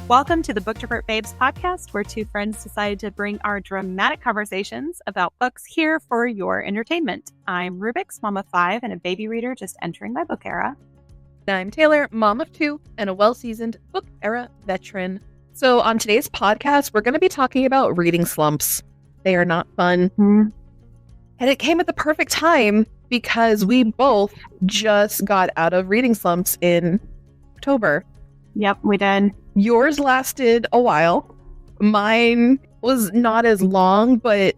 Welcome to the Booktrovert Babes podcast, where two friends decided to bring our dramatic conversations about books here for your entertainment. I'm Rubik's mom of 5 and a baby reader just entering my book era. And I'm Taylor, mom of 2 and a well-seasoned book era veteran. So on today's podcast, we're going to be talking about reading slumps. They are not fun. Mm-hmm. And it came at the perfect time because we both just got out of reading slumps in October. Yep, we did. Yours lasted a while. Mine was not as long, but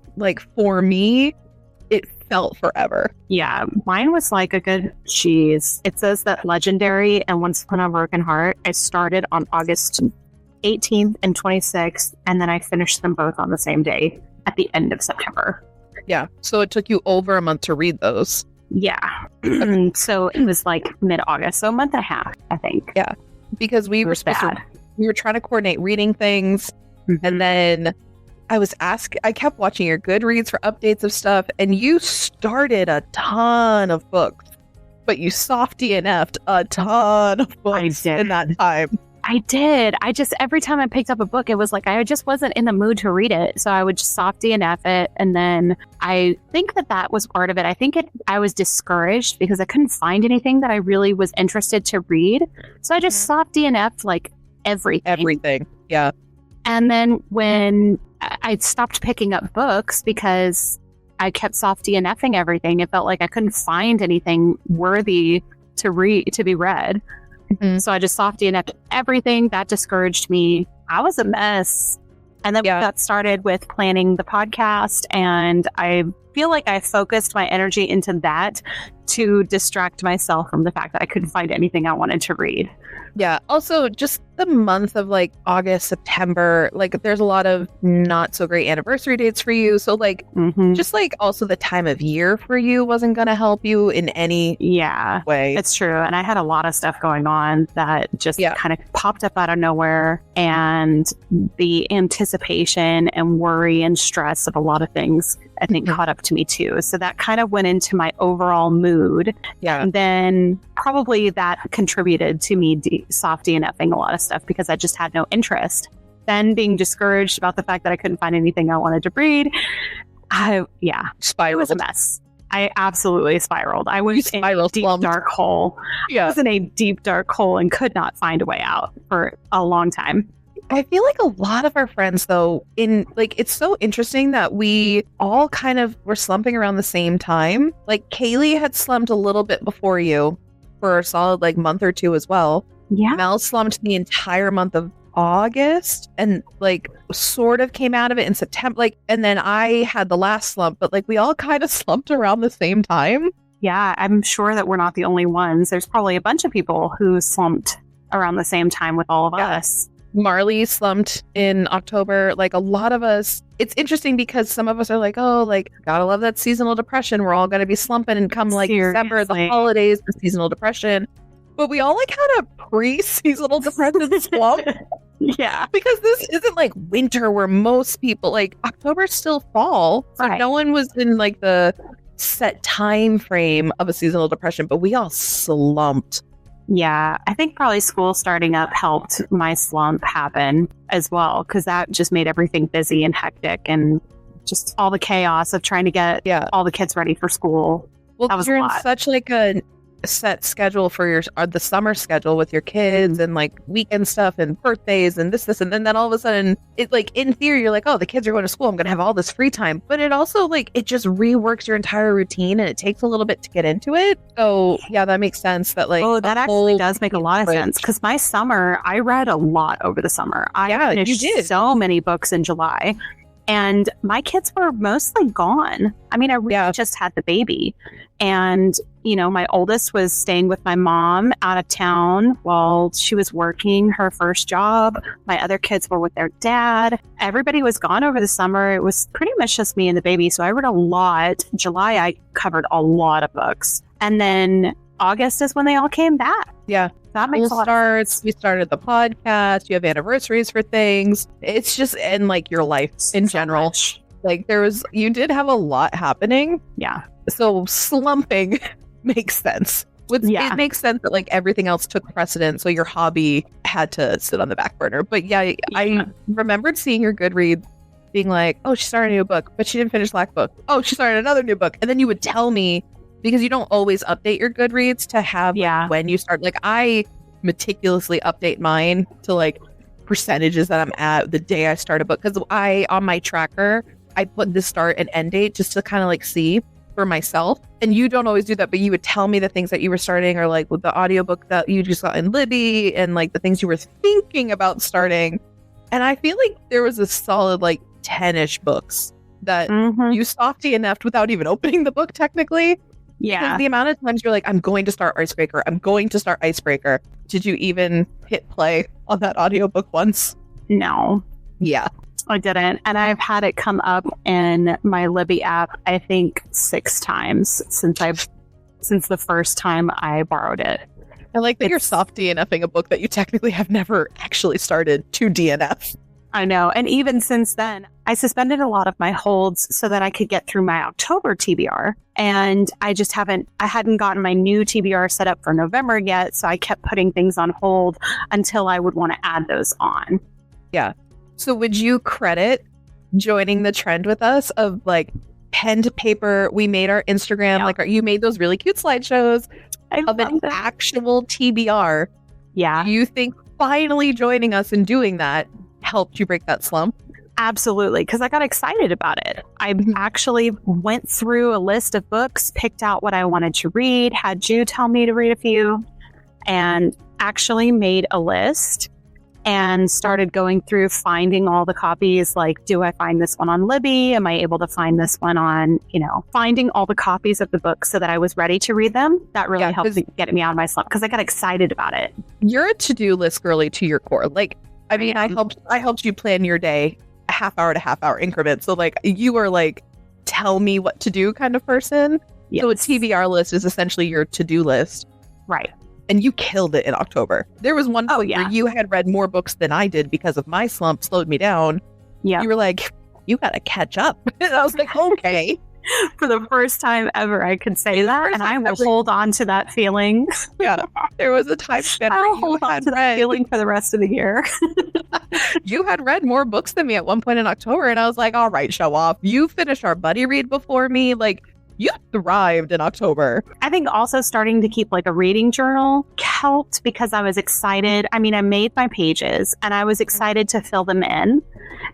for me, it felt forever. Yeah, mine was like a good cheese. It says that Legendary and Once Upon a Broken Heart, I started on August 18th and 26th, and then I finished them both on the same day at the end of September. Yeah, so it took you over a month to read those. Yeah. So it was like mid-August, so a month and a half, I think. Yeah, because we were trying to coordinate reading things, and then I kept watching your Goodreads for updates of stuff, and you started a ton of books, but you soft DNF'd a ton of books in that time. I did. Every time I picked up a book, it was like I just wasn't in the mood to read it. So I would just soft DNF it. And then I think that was part of it. I think I was discouraged because I couldn't find anything that I really was interested to read. So I just soft DNF'd everything. Yeah. And then when I stopped picking up books because I kept soft DNFing everything, it felt like I couldn't find anything worthy to be read. Mm-hmm. So I just soft DNF'd everything. That discouraged me. I was a mess. And then we got started with planning the podcast, and I feel like I focused my energy into that to distract myself from the fact that I couldn't find anything I wanted to read. Yeah. Also, just the month of August, September, there's a lot of not so great anniversary dates for you. So just also the time of year for you wasn't going to help you in any way. It's true. And I had a lot of stuff going on that just kind of popped up out of nowhere. And the anticipation and worry and stress of a lot of things, I think, caught up to me too. So that kind of went into my overall mood. Yeah. And then probably that contributed to me soft DNFing a lot of stuff because I just had no interest. Then being discouraged about the fact that I couldn't find anything I wanted to read. Spiraled. It was a mess. I absolutely spiraled. I was in a deep, dark hole. I was in a deep, dark hole and could not find a way out for a long time. I feel like a lot of our friends, though, it's so interesting that we all kind of were slumping around the same time. Kaylee had slumped a little bit before you for a solid month or two as well. Yeah. Mel slumped the entire month of August and sort of came out of it in September. And then I had the last slump, but we all kind of slumped around the same time. Yeah, I'm sure that we're not the only ones. There's probably a bunch of people who slumped around the same time with all of us. Marley slumped in October. A lot of us, it's interesting because some of us are gotta love that seasonal depression. We're all going to be slumping and come December, the holidays, the seasonal depression. But we all had a pre-seasonal depression slump. Yeah. Because this isn't winter where most people, October's still fall. So no one was in the set time frame of a seasonal depression, but we all slumped. Yeah, I think probably school starting up helped my slump happen as well, because that just made everything busy and hectic and just all the chaos of trying to get all the kids ready for school. Well, that was you're a in lot. such a set schedule for the summer schedule with your kids and weekend stuff and birthdays and this and then all of a sudden it in theory you're oh, the kids are going to school, I'm gonna have all this free time, but it also it just reworks your entire routine and it takes a little bit to get into it. So yeah, that makes sense that that actually does make a lot of sense, because my summer, I read a lot over the summer. I finished so many books in July. And my kids were mostly gone. I mean, I really just had the baby. And, my oldest was staying with my mom out of town while she was working her first job. My other kids were with their dad. Everybody was gone over the summer. It was pretty much just me and the baby. So I read a lot. July, I covered a lot of books. And then August is when they all came back. Yeah. That makes a lot of sense. We started the podcast. You have anniversaries for things. It's just, and your life in general. You did have a lot happening. Yeah. So slumping makes sense. It makes sense that like everything else took precedent, so your hobby had to sit on the back burner. But I remembered seeing your Goodreads being like, oh, she started a new book, but she didn't finish Black Book. Oh, she started another new book. And then you would tell me, because you don't always update your Goodreads to have when you start. Like I meticulously update mine to like percentages that I'm at the day I start a book. Because on my tracker, I put the start and end date just to kind of like see for myself. And you don't always do that, but you would tell me the things that you were starting, or like with the audiobook that you just got in Libby, and like the things you were thinking about starting. And I feel like there was a solid like 10-ish books that you softy enough without even opening the book technically. Yeah. Because the amount of times you're like, I'm going to start Icebreaker. I'm going to start Icebreaker. Did you even hit play on that audiobook once? No. Yeah. I didn't. And I've had it come up in my Libby app, I think 6 times since the first time I borrowed it. I like that you're soft DNFing a book that you technically have never actually started to DNF. I know. And even since then, I suspended a lot of my holds so that I could get through my October TBR. And I hadn't gotten my new TBR set up for November yet. So I kept putting things on hold until I would want to add those on. Yeah. So would you credit joining the trend with us of like pen to paper? We made our Instagram, you made those really cute slideshows of an actual TBR. Yeah. Do you think finally joining us and doing that helped you break that slump? Absolutely, because I got excited about it. I actually went through a list of books, picked out what I wanted to read, had you tell me to read a few, and actually made a list and started going through finding all the copies. Like, do I find this one on Libby? Am I able to find this one on, finding all the copies of the book so that I was ready to read them? That really helped get me out of my slump because I got excited about it. You're a to-do list girly to your core. Like, I mean, I helped you plan your day a half hour to half hour increments. So like you are like, tell me what to do kind of person. Yes. So a TBR list is essentially your to-do list. Right. And you killed it in October. There was one point where you had read more books than I did because of my slump slowed me down. Yeah. You were like, you got to catch up. And I was like, okay. For the first time ever, I could say that, and I will hold on to that feeling. Yeah, there was a time span where I'll hold on to that feeling for the rest of the year. You had read more books than me at one point in October, and I was like, all right, show off. You finished our buddy read before me. Like, you thrived in October. I think also starting to keep like a reading journal helped because I was excited. I mean, I made my pages, and I was excited to fill them in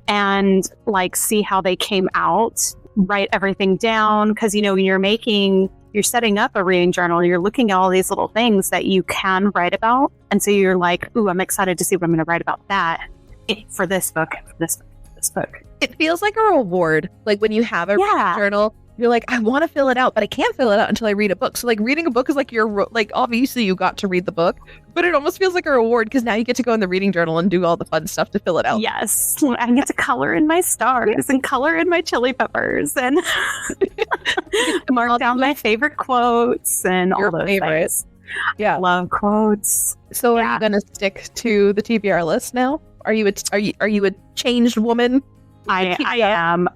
and like see how they came out. Write everything down because when you're setting up a reading journal, you're looking at all these little things that you can write about, and so you're like, ooh, I'm excited to see what I'm going to write about that for this book, this book. It feels like a reward, like when you have a reading journal. You're like, I want to fill it out, but I can't fill it out until I read a book. So like reading a book is like obviously you got to read the book, but it almost feels like a reward because now you get to go in the reading journal and do all the fun stuff to fill it out. Yes. I get to color in my stars and color in my chili peppers and mark down my favorite quotes and all those things. Yeah. Love quotes. So are you going to stick to the TBR list now? Are you a changed woman? I am.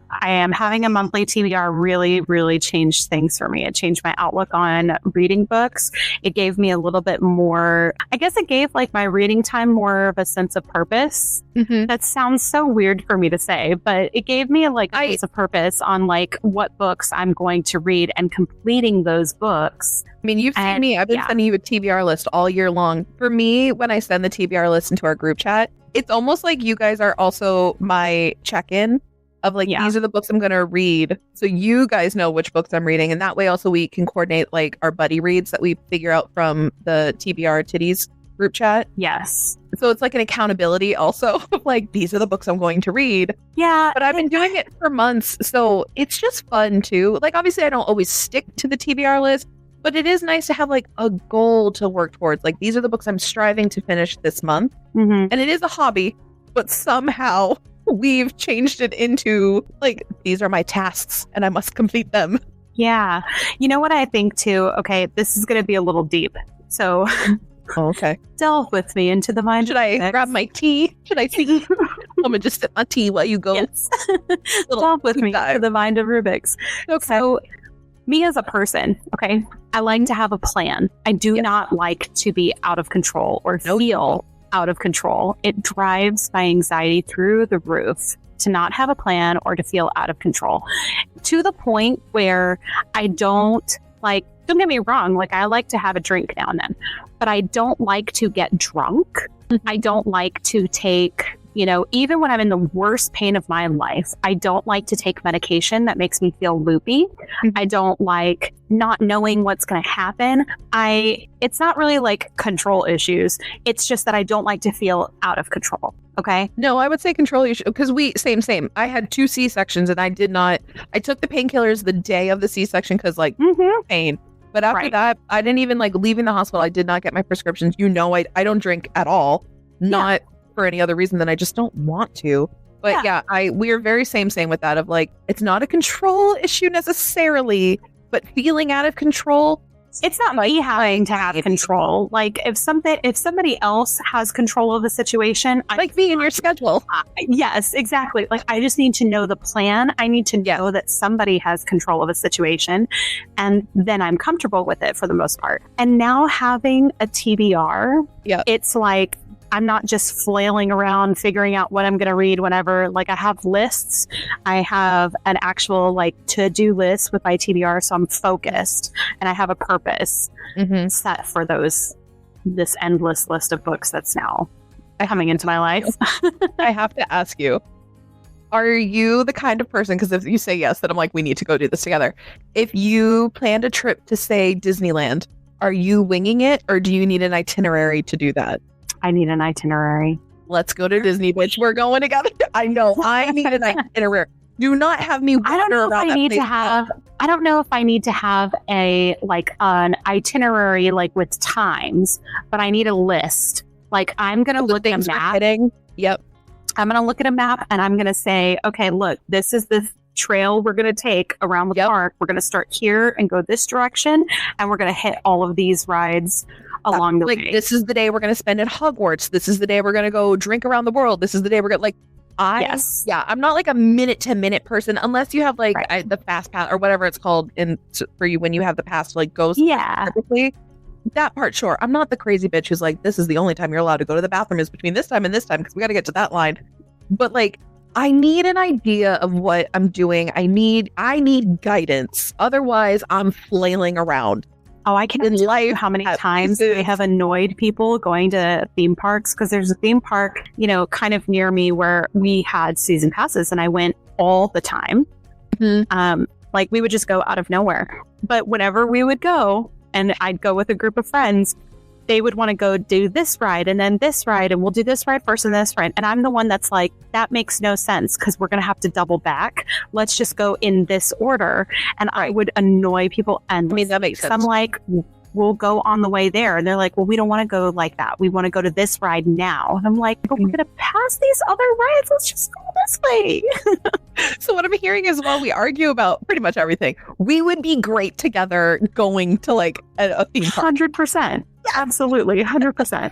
Having a monthly TBR really, really changed things for me. It changed my outlook on reading books. It gave me a little bit more, I guess it gave like my reading time more of a sense of purpose. Mm-hmm. That sounds so weird for me to say, but it gave me a sense of purpose on like what books I'm going to read and completing those books. I mean, you've seen me. I've been sending you a TBR list all year long. For me, when I send the TBR list into our group chat, it's almost like you guys are also my check-in of like, these are the books I'm going to read. So you guys know which books I'm reading. And that way also we can coordinate like our buddy reads that we figure out from the TBR Titties group chat. Yes. So it's like an accountability also of like, these are the books I'm going to read. Yeah. But I've been doing it for months. So it's just fun too. Like, obviously I don't always stick to the TBR list, but it is nice to have like a goal to work towards. Like, these are the books I'm striving to finish this month. Mm-hmm. And it is a hobby, but somehow we've changed it into like, these are my tasks and I must complete them. Yeah. You know what I think too? Okay, this is going to be a little deep. So okay. Delve with me into the mind. Should I grab my tea? Should I see? I'm going to just sip my tea while you go. Yes. Delve with me into the mind of Rubik's. Okay. So me as a person, okay, I like to have a plan. I do not like to be out of control or feel out of control. It drives my anxiety through the roof to not have a plan or to feel out of control, to the point where I don't get me wrong, like I like to have a drink now and then, but I don't like to get drunk. I don't like to take, even when I'm in the worst pain of my life, I don't like to take medication that makes me feel loopy. I don't like not knowing what's going to happen. It's not really like control issues. It's just that I don't like to feel out of control. Okay. No, I would say control issue because same. I had 2 C-sections and I took the painkillers the day of the C-section because pain. But after that, I didn't even leaving the hospital. I did not get my prescriptions. I don't drink at all. Not for any other reason than I just don't want to. But we're very same with that of it's not a control issue necessarily, but feeling out of control. It's not me having to have control. Like if somebody else has control of the situation, me in your schedule. Yes, exactly. Like I just need to know the plan. I need to know that somebody has control of a situation, and then I'm comfortable with it for the most part. And now having a TBR, it's like I'm not just flailing around figuring out what I'm going to read whenever. Like I have lists. I have an actual to-do list with my TBR, so I'm focused and I have a purpose set for this endless list of books that's now coming into my life. I have to ask you, are you the kind of person, because if you say yes, then I'm like, we need to go do this together. If you planned a trip to, say, Disneyland, are you winging it or do you need an itinerary to do that? I need an itinerary. Let's go to Disney, bitch. We're going together. I know. I need an itinerary. Do not have me wander around that place. I don't know if I need to have an itinerary with times, but I need a list. I'm going to look at a map. Yep. I'm going to look at a map and I'm going to say, okay, look, this is the trail we're going to take around the park. We're going to start here and go this direction, and we're going to hit all of these rides along the way. This is the day we're going to spend at Hogwarts. This is the day we're going to go drink around the world. This is the day we're going to I'm not a minute to minute person unless you have the fast pass or whatever it's called for you when you have the pass to go perfectly. That part, sure. I'm not the crazy bitch who's this is the only time you're allowed to go to the bathroom is between this time and this time because we got to get to that line. But I need an idea of what I'm doing. I need guidance. Otherwise, I'm flailing around. Oh, I can't tell you how many times they have annoyed people going to theme parks, because there's a theme park, kind of near me where we had season passes and I went all the time. We would just go out of nowhere. But whenever we would go, and I'd go with a group of friends, they would want to go do this ride and then this ride, and we'll do this ride first and this ride. And I'm the one that's that makes no sense because we're going to have to double back. Let's just go in this order. And I would annoy people. And that makes sense. I'm we'll go on the way there. And they're like, well, we don't want to go like that. We want to go to this ride now. And I'm like, but we're going to pass these other rides. Let's just go this way. So what I'm hearing is while we argue about pretty much everything, we would be great together going to a theme park. 100%. Absolutely. 100%.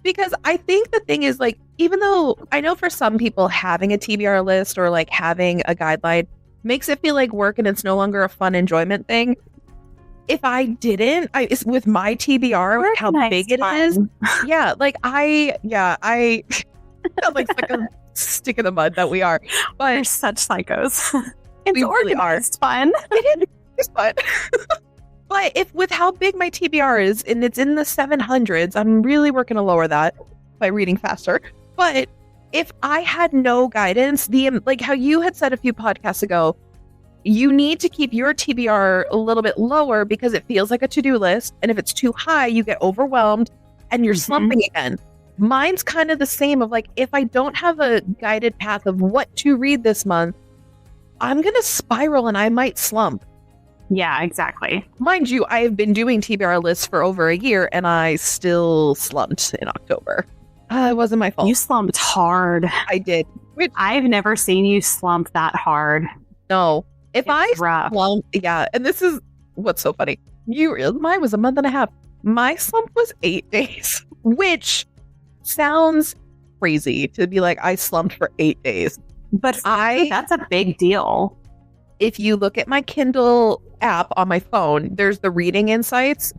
Because I think the thing is even though I know for some people having a TBR list or having a guideline makes it feel like work and it's no longer a fun enjoyment thing. If I didn't, with my TBR, with how big it is, I sound like a stick in the mud that we are. But we're such psychos. It's organized fun. It's fun. But with how big my TBR is, and it's in the 700s, I'm really working to lower that by reading faster. But if I had no guidance, how you had said a few podcasts ago, you need to keep your TBR a little bit lower because it feels like a to-do list. And if it's too high, you get overwhelmed and you're slumping again. Mine's kind of the same of if I don't have a guided path of what to read this month, I'm going to spiral and I might slump. Yeah, exactly. Mind you, I have been doing TBR lists for over a year and I still slumped in October. It wasn't my fault. You slumped hard. I did. I've never seen you slump that hard. No. If I rough. slump, and this is what's so funny. Mine was a month and a half. My slump was 8 days, which sounds crazy to be I slumped for 8 days. But that's a big deal. If you look at my Kindle app on my phone, there's the reading insights.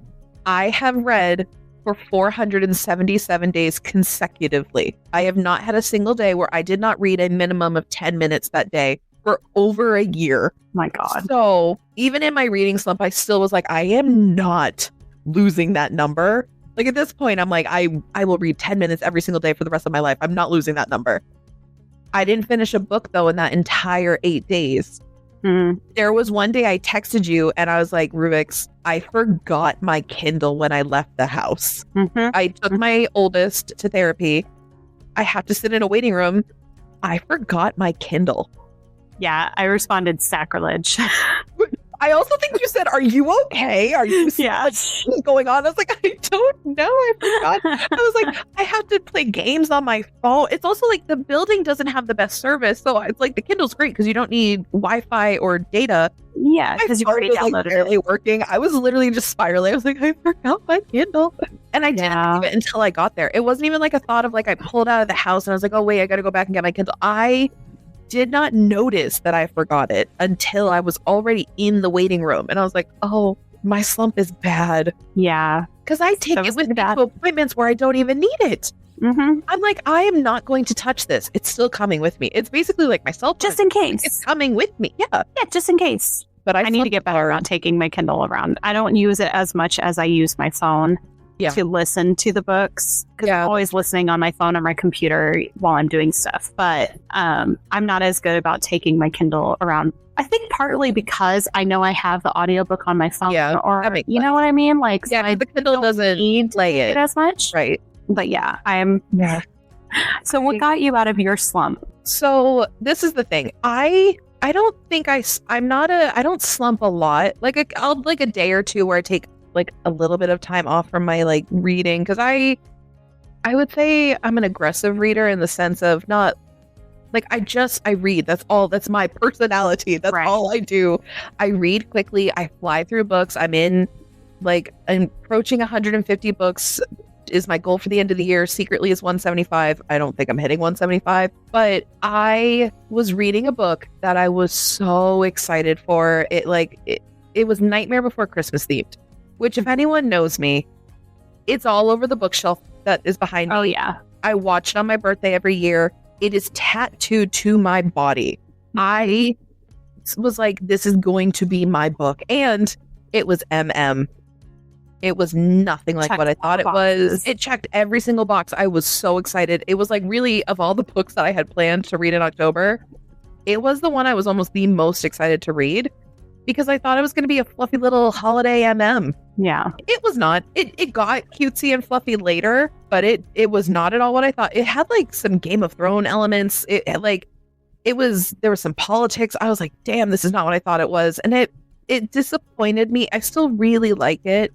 I have read for 477 days consecutively. I have not had a single day where I did not read a minimum of 10 minutes that day for over a year. My God. So even in my reading slump, I still was like, I am not losing that number. Like at this point, I'm like, I will read 10 minutes every single day for the rest of my life. I'm not losing that number. I didn't finish a book though in that entire 8 days. There was one day I texted you and I was like, Rubik's, I forgot my Kindle when I left the house. I took my oldest to therapy. I have to sit in a waiting room. I forgot my Kindle. Yeah, I responded sacrilege. I also think you said, are you okay? Are you what's going on? I was like, I don't know. I forgot. I was like, I have to play games on my phone. It's also like the building doesn't have the best service. So it's like the Kindle's great because you don't need Wi-Fi or data. Yeah, because you already downloaded it. Barely working. I was literally just spiraling. I was like, I forgot my Kindle. And I didn't leave it until I got there. It wasn't even like a thought of like I pulled out of the house and I was like, oh, wait, I got to go back and get my Kindle. I did not notice that I forgot it until I was already in the waiting room. And I was like, oh, my slump is bad. Yeah. Because I take it with me to appointments where I don't even need it. I'm like, I am not going to touch this. It's still coming with me. It's basically like my cell phone. Just in case. It's coming with me. Yeah. Yeah, just in case. But I need to get better about taking my Kindle around. I don't use it as much as I use my phone to listen to the books. Because I'm always listening on my phone or my computer while I'm doing stuff. But I'm not as good about taking my Kindle around. I think partly because I know I have the audiobook on my phone. Yeah, or you know what I mean? Like, yeah, so the Kindle doesn't need play it as much. Right. But yeah, I'm. Yeah. So what got you out of your slump? So this is the thing. I don't think I don't slump a lot. Like I'll like a day or two where I take like a little bit of time off from my like reading. Cause I would say I'm an aggressive reader in the sense of not like, I read. That's all. That's my personality. That's all I do. I read quickly. I fly through books. I'm approaching 150 books is my goal for the end of the year. Secretly is 175. I don't think I'm hitting 175, but I was reading a book that I was so excited for. It was Nightmare Before Christmas themed, which if anyone knows me, it's all over the bookshelf that is behind me. Oh yeah. I watch it on my birthday every year. It is tattooed to my body. I was like, this is going to be my book. And it was MM. It was nothing like what I thought it was. It checked every single box. I was so excited. It was like really, of all the books that I had planned to read in October, it was the one I was almost the most excited to read because I thought it was going to be a fluffy little holiday MM. Yeah. It was not. It got cutesy and fluffy later, but it was not at all what I thought. It had like some Game of Thrones elements. There was some politics. I was like, damn, this is not what I thought it was. And it disappointed me. I still really like it.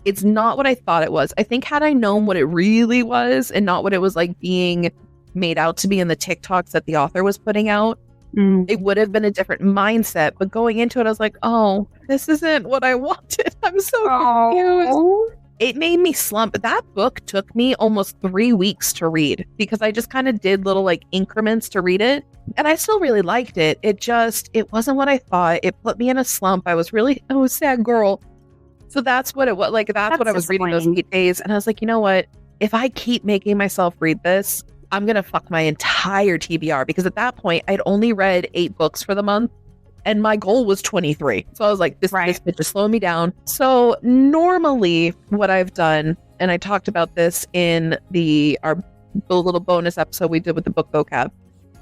It's not what I thought it was. I think had I known what it really was and not what it was like being made out to be in the TikToks that the author was putting out, it would have been a different mindset. But going into it, I was like, oh, this isn't what I wanted. I'm so confused. It made me slump. That book took me almost 3 weeks to read because I just kind of did little like increments to read it. And I still really liked it. It wasn't what I thought. It put me in a slump. I was a sad girl. So that's what it was. Like, that's what I was reading those 8 days. And I was like, you know what? If I keep making myself read this, I'm going to fuck my entire TBR. Because at that point, I'd only read 8 books for the month. And my goal was 23. So I was like, this bitch is slowing me down. So normally what I've done, and I talked about this in the little bonus episode we did with the book vocab,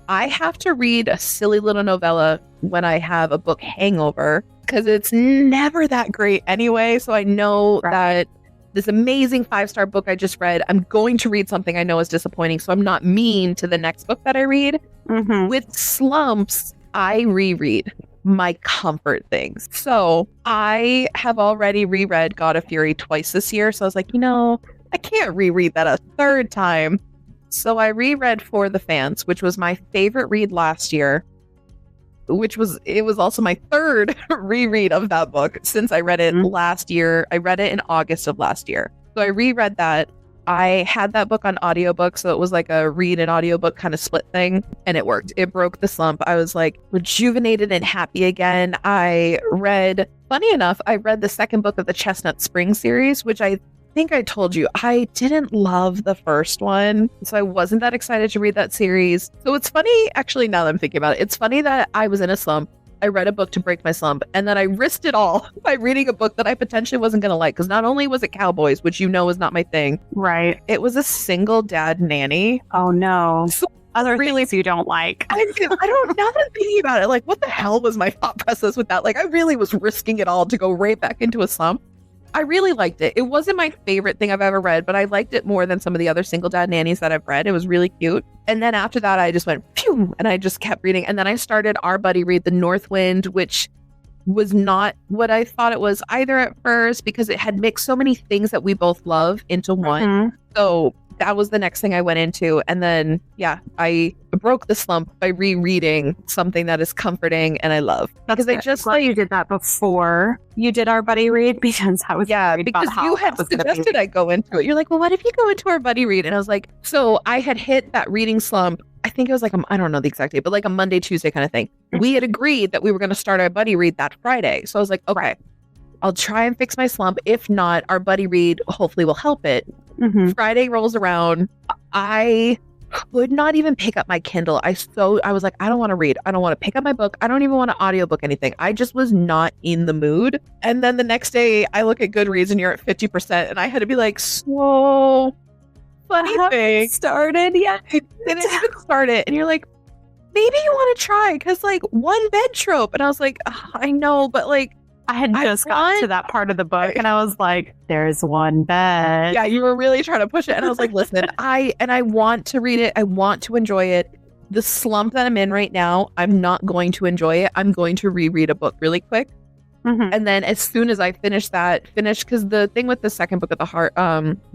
I have to read a silly little novella when I have a book hangover because it's never that great anyway. So I know that this amazing 5-star book I just read, I'm going to read something I know is disappointing. So I'm not mean to the next book that I read. With slumps, I reread my comfort things. So I have already reread God of Fury twice this year. So I was like, I can't reread that a third time. So I reread For the Fans, which was my favorite read last year, it was also my third reread of that book since I read it last year. I read it in August of last year. So I reread that. I had that book on audiobook, so it was like a read and audiobook kind of split thing, and it worked. It broke the slump. I was like rejuvenated and happy again. Funny enough, I read the second book of the Chestnut Spring series, which I think I told you I didn't love the first one, so I wasn't that excited to read that series. So it's funny, actually, now that I'm thinking about it, it's funny that I was in a slump. I read a book to break my slump, and then I risked it all by reading a book that I potentially wasn't going to like, because not only was it cowboys, which you know is not my thing. Right. It was a single dad nanny. Oh, no. So other things you don't like. I don't, now that I'm thinking about it, like, what the hell was my thought process with that? Like, I really was risking it all to go right back into a slump. I really liked it. It wasn't my favorite thing I've ever read, but I liked it more than some of the other single dad nannies that I've read. It was really cute. And then after that, I just went, phew, and I just kept reading. And then I started our buddy read The North Wind, which was not what I thought it was either at first, because it had mixed so many things that we both love into one. Mm-hmm. So that was the next thing I went into. And then, yeah, I broke the slump by rereading something that is comforting and I love. Because I just thought you did that before you did our buddy read, because I was because you had suggested I go into it. You're like, well, what if you go into our buddy read? And I was like, so I had hit that reading slump. I think it was like, I don't know the exact date, but like a Monday, Tuesday kind of thing. We had agreed that we were going to start our buddy read that Friday. So I was like, okay, I'll try and fix my slump. If not, our buddy read hopefully will help it. Mm-hmm. Friday rolls around. I could not even pick up my Kindle. I was like, I don't want to read. I don't want to pick up my book. I don't even want to audiobook anything. I just was not in the mood. And then the next day I look at Goodreads and you're at 50%. And I had to be like, so funny thing. Started yet? I didn't even start it. And you're like, maybe you want to try, because like one bed trope. And I was like, I know, but like, I had just gotten to that part of the book and I was like, there's one bed. Yeah, you were really trying to push it. And I was like, listen, I want to read it. I want to enjoy it. The slump that I'm in right now, I'm not going to enjoy it. I'm going to reread a book really quick. Mm-hmm. And then as soon as I finish, because the thing with the second book of the heart,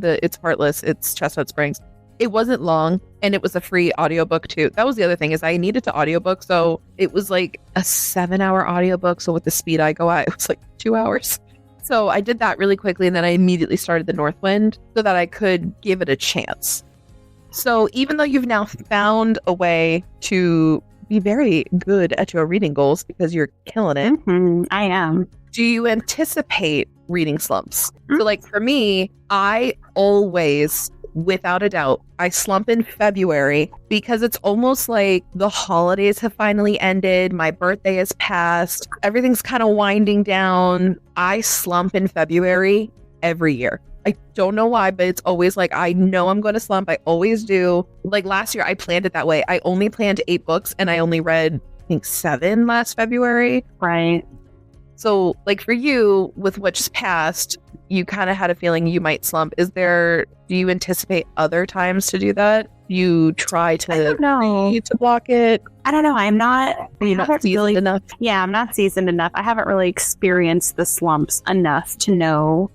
it's Heartless, it's Chestnut Springs. It wasn't long, and it was a free audiobook too. That was the other thing, is I needed to audiobook, so it was like a 7-hour audiobook. So with the speed I go at, it was like 2 hours. So I did that really quickly, and then I immediately started The North Wind so that I could give it a chance. So even though you've now found a way to be very good at your reading goals, because you're killing it. Mm-hmm, I am. Do you anticipate reading slumps? Mm-hmm. So like for me, I always, without a doubt, I slump in February, because it's almost like the holidays have finally ended. My birthday has passed. Everything's kind of winding down. I slump in February every year. I don't know why, but it's always like, I know I'm going to slump. I always do. Like last year, I planned it that way. I only planned 8 books and I only read, I think, 7 last February. Right. So like for you, with what's passed, you kind of had a feeling you might slump. Do you anticipate other times to do that? You try to block it? I don't know. I'm not. You're not seasoned enough? Yeah, I'm not seasoned enough. I haven't really experienced the slumps enough to know.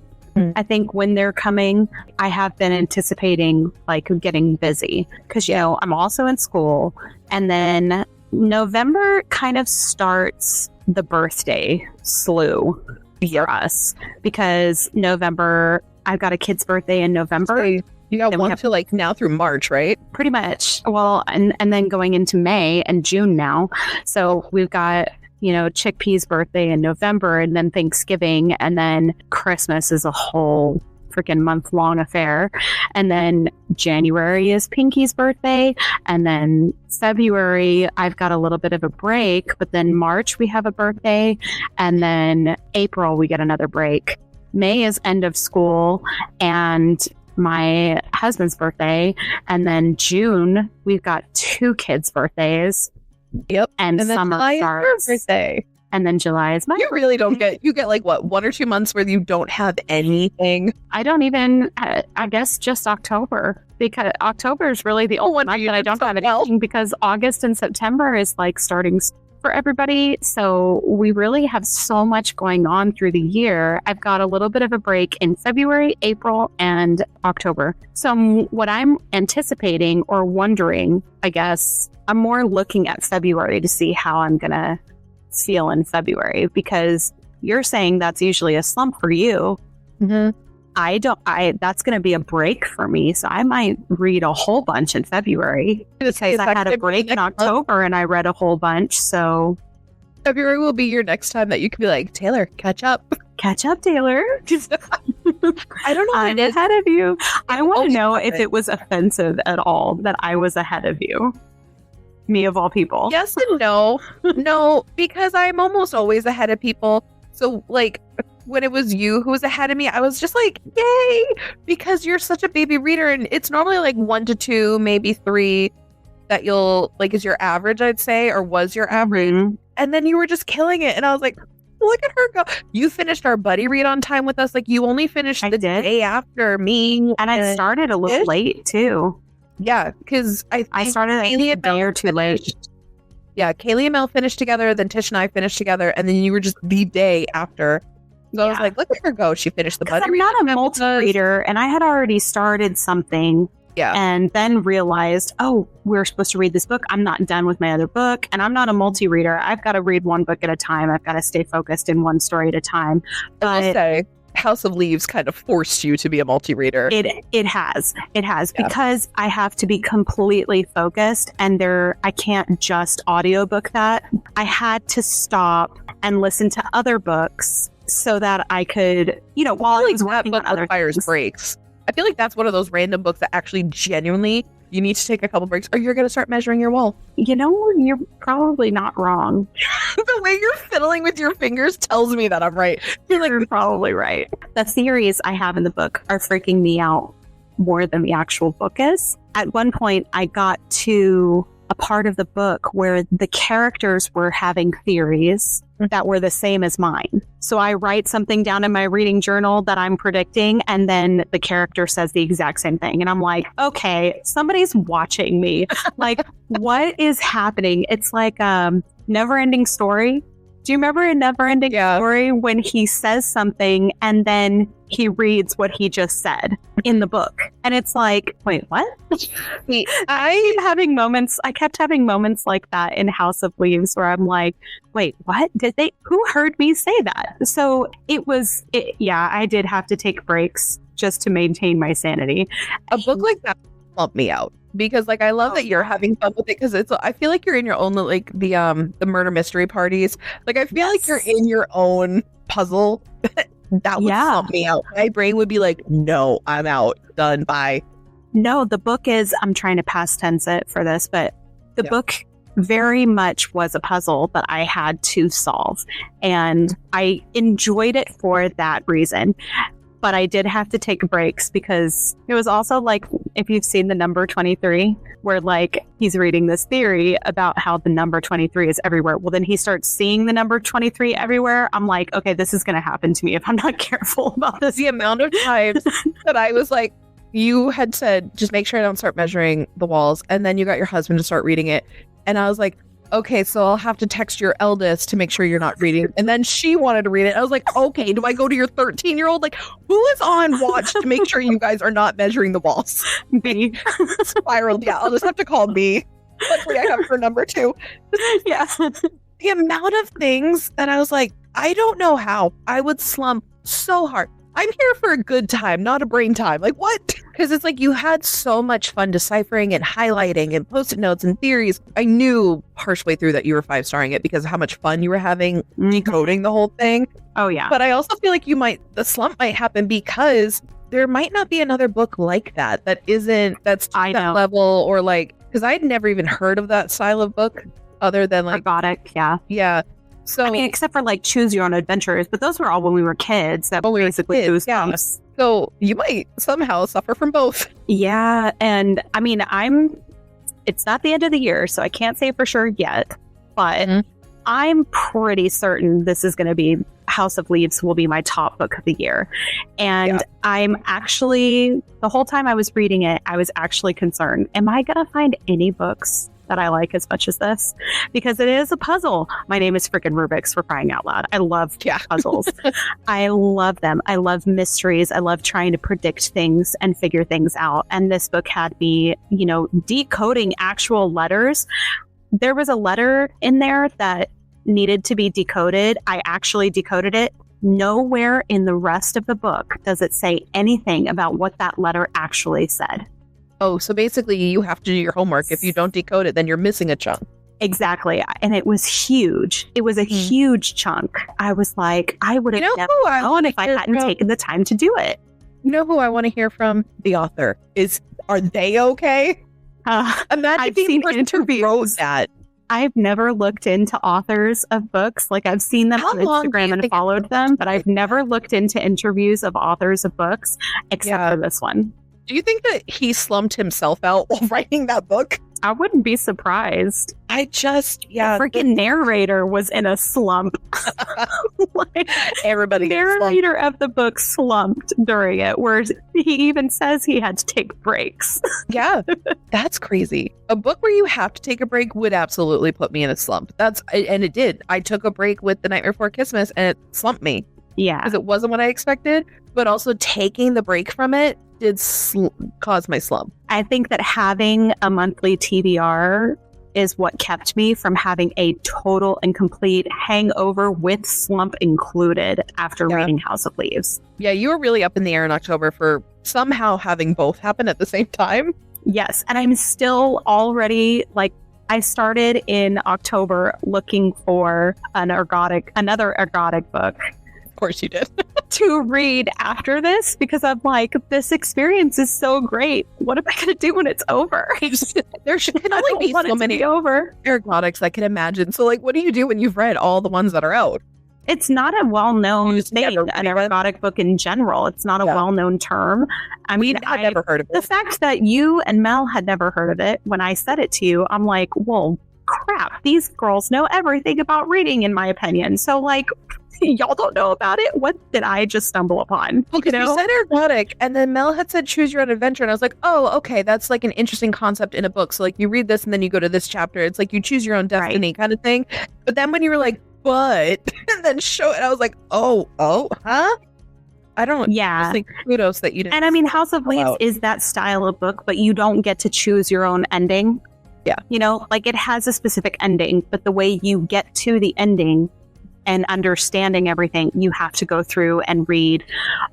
I think when they're coming, I have been anticipating like getting busy, because, I'm also in school, and then November kind of starts the birthday slew for us, because November, I've got a kid's birthday in November. So you got one to like now through March, right? Pretty much. Well, and then going into May and June now. So we've got, Chickpea's birthday in November, and then Thanksgiving, and then Christmas is a whole freaking month-long affair. And then January is Pinky's birthday, and then February I've got a little bit of a break, but then March we have a birthday, and then April we get another break. May is end of school and my husband's birthday, and then June we've got 2 kids' birthdays. Yep. And summer July starts. Is your birthday. And then July is my You really don't you get like what, 1 or 2 months where you don't have anything? I don't even, I guess just October, because October is really the only one that I don't have anything, because August and September is like starting for everybody. So we really have so much going on through the year. I've got a little bit of a break in February, April, and October. So what I'm anticipating or wondering, I guess, I'm more looking at February to see how I'm going to feel in February, because you're saying that's usually a slump for you. Mm-hmm. that's going to be a break for me. So I might read a whole bunch in February because I had a break in October and I read a whole bunch. So February will be your next time that you can be like, Taylor, catch up. Catch up, Taylor. I don't know. I'm ahead of you. I want to know if it was offensive at all that I was ahead of you. Me of all people. Yes and no. No, because I'm almost always ahead of people. So like when it was you who was ahead of me, I was just like, yay, because you're such a baby reader. And it's normally like 1 to 2, maybe 3 that you'll like is your average, I'd say, or was your average. Mm-hmm. And then you were just killing it. And I was like, look at her go. You finished our buddy read on time with us. Like you only finished the day after me. And I started a little late too. Yeah, because I started a day or two late. Yeah, Kaylee and Mel finished together, then Tish and I finished together, and then you were just the day after. So I was like, look at her go. She finished the buddy. I'm not a multi-reader, and I had already started something. Yeah. And then realized, oh, we're supposed to read this book. I'm not done with my other book. And I'm not a multi-reader. I've got to read one book at a time. I've got to stay focused in one story at a time. But I will say, House of Leaves kind of forced you to be a multi-reader. It has because I have to be completely focused, and I can't just audiobook that. I had to stop and listen to other books so that I could, while I was working on other things. Breaks. I feel like that's one of those random books that actually genuinely you need to take a couple breaks or you're going to start measuring your wall. You're probably not wrong. The way you're fiddling with your fingers tells me that I'm right. You're probably right. The theories I have in the book are freaking me out more than the actual book is. At one point, I got to a part of the book where the characters were having theories that were the same as mine. So I write something down in my reading journal that I'm predicting, and then the character says the exact same thing. And I'm like, okay, somebody's watching me. Like, what is happening? It's like Never Ending Story. Do you remember in Never Ending Story when he says something and then he reads what he just said in the book? And it's like, wait, what? I kept having moments like that in House of Leaves where I'm like, wait, what? Who heard me say that? So I did have to take breaks just to maintain my sanity. A book like that bumped me out. Because I love that you're having fun with it, because I feel like you're in your own, like the murder mystery parties. Like I feel like you're in your own puzzle. That would bump me out. My brain would be like, no, I'm out, done, bye. No, the book is, I'm trying to past tense it for this, but the book very much was a puzzle that I had to solve. And I enjoyed it for that reason. But I did have to take breaks because it was also like, if you've seen the number 23, where he's reading this theory about how the number 23 is everywhere. Well, then he starts seeing the number 23 everywhere. I'm like, okay, this is going to happen to me if I'm not careful about this. The amount of times that I was like, you had said, just make sure I don't start measuring the walls. And then you got your husband to start reading it. And I was like, okay, so I'll have to text your eldest to make sure you're not reading. And then she wanted to read it. I was like, okay, do I go to your 13-year-old? Like, who is on watch to make sure you guys are not measuring the walls? B. Spiraled. Yeah, I'll just have to call B. Luckily, I have her number too. Yeah. The amount of things that I was like, I don't know how I would slump so hard. I'm here for a good time, not a brain time. Like, what? Because it's like you had so much fun deciphering and highlighting and post-it notes and theories. I knew partially through that you were 5-starring it because of how much fun you were having decoding the whole thing. Oh, yeah. But I also feel like the slump might happen because there might not be another book like that's that level, or because I'd never even heard of that style of book other than Ergodic, yeah. Yeah. So, I mean, except for Choose Your Own Adventures, but those were all when we were kids. That basically Goosebumps. So you might somehow suffer from both. Yeah, and I mean, it's not the end of the year, so I can't say for sure yet, but I'm pretty certain this is going to be House of Leaves will be my top book of the year. And I'm actually, the whole time I was reading it, I was actually concerned, am I going to find any books that I like as much as this? Because it is a puzzle. My name is freaking Rubik's, for crying out loud. I love puzzles. I love them. I love mysteries. I love trying to predict things and figure things out. And this book had me, decoding actual letters. There was a letter in there that needed to be decoded. I actually decoded it Nowhere in the rest of the book does it say anything about what that letter actually said. Oh, so basically you have to do your homework. If you don't decode it, then you're missing a chunk. Exactly. And it was huge. It was a huge chunk. I was like, I would have never known if I hadn't taken the time to do it. You know who I want to hear from? The author. Are they okay? Imagine I've seen interviews. That. I've never looked into authors of books. Like, I've seen them on Instagram and followed them, but I've never looked into interviews of authors of books except for this one. Do you think that he slumped himself out while writing that book? I wouldn't be surprised. The freaking narrator was in a slump. Everybody. Narrator of the book slumped during it, where he even says he had to take breaks. Yeah, that's crazy. A book where you have to take a break would absolutely put me in a slump. And it did. I took a break with The Nightmare Before Christmas, and it slumped me. Yeah, because it wasn't what I expected. But also taking the break from it did cause my slump. I think that having a monthly TBR is what kept me from having a total and complete hangover with slump included after reading House of Leaves. Yeah, you were really up in the air in October for somehow having both happen at the same time. Yes, and I'm still already, I started in October looking for another ergotic book. Of course you did. To read after this, because I'm like, this experience is so great. What am I going to do when it's over? There can only be so many ergotics I can imagine. So, what do you do when you've read all the ones that are out? It's not a well-known thing, an ergotic book in general. It's not a well-known term. I mean, I've never heard of it. The fact that you and Mel had never heard of it, when I said it to you, I'm like, well, crap. These girls know everything about reading, in my opinion. So, y'all don't know about it? What did I just stumble upon? Well, you said ergotic, and then Mel had said choose your own adventure, and I was like, oh, okay, that's an interesting concept in a book. So you read this and then you go to this chapter. It's like you choose your own destiny kind of thing. But then when you were like, but, and then show it, I was like, oh, huh? I don't just think kudos that you didn't. And I mean, House of Leaves is that style of book, but you don't get to choose your own ending. Yeah. It has a specific ending, but the way you get to the ending and understanding everything, you have to go through and read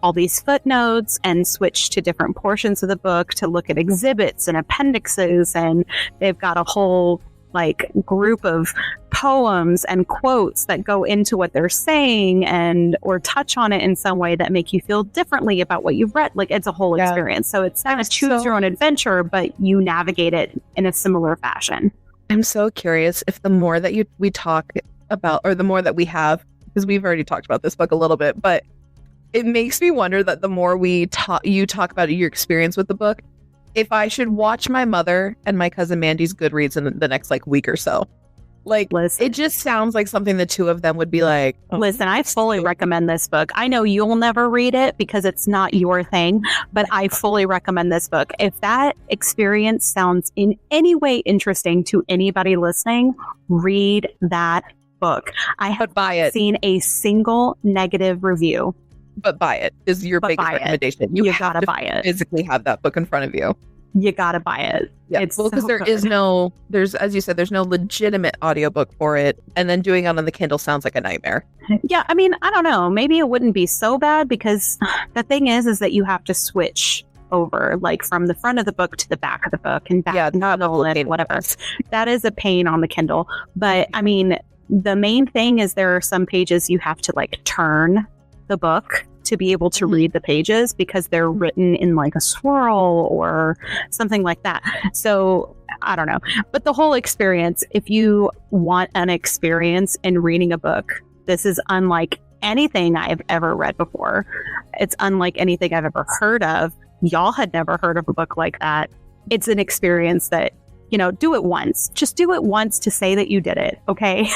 all these footnotes and switch to different portions of the book to look at exhibits and appendixes. And they've got a whole group of poems and quotes that go into what they're saying or touch on it in some way that make you feel differently about what you've read. It's a whole experience. So it's kind of choose your own adventure, but you navigate it in a similar fashion. I'm so curious if the more that we talk about, or the more that we have, because we've already talked about this book a little bit, but it makes me wonder that the more you talk about your experience with the book, if I should watch my mother and my cousin Mandy's Goodreads in the next week or so. Listen, it just sounds like something the two of them would be like, oh, listen, I fully recommend this book. I know you'll never read it because it's not your thing, but I fully recommend this book. If that experience sounds in any way interesting to anybody listening, read that book. I have seen a single negative review. But buy it is your biggest recommendation. You gotta buy it. Physically have that book in front of you. You gotta buy it. Yeah, it's because there's as you said, there's no legitimate audiobook for it, and then doing it on the Kindle sounds like a nightmare. Yeah, I mean, I don't know. Maybe it wouldn't be so bad because the thing is that you have to switch over from the front of the book to the back of the book and back and whatever. That is a pain on the Kindle. But I mean, the main thing is there are some pages you have to turn the book to be able to read the pages because they're written in a swirl or something like that. So I don't know. But the whole experience, if you want an experience in reading a book, this is unlike anything I've ever read before. It's unlike anything I've ever heard of. Y'all had never heard of a book like that. It's an experience that, do it once. Just do it once to say that you did it, okay?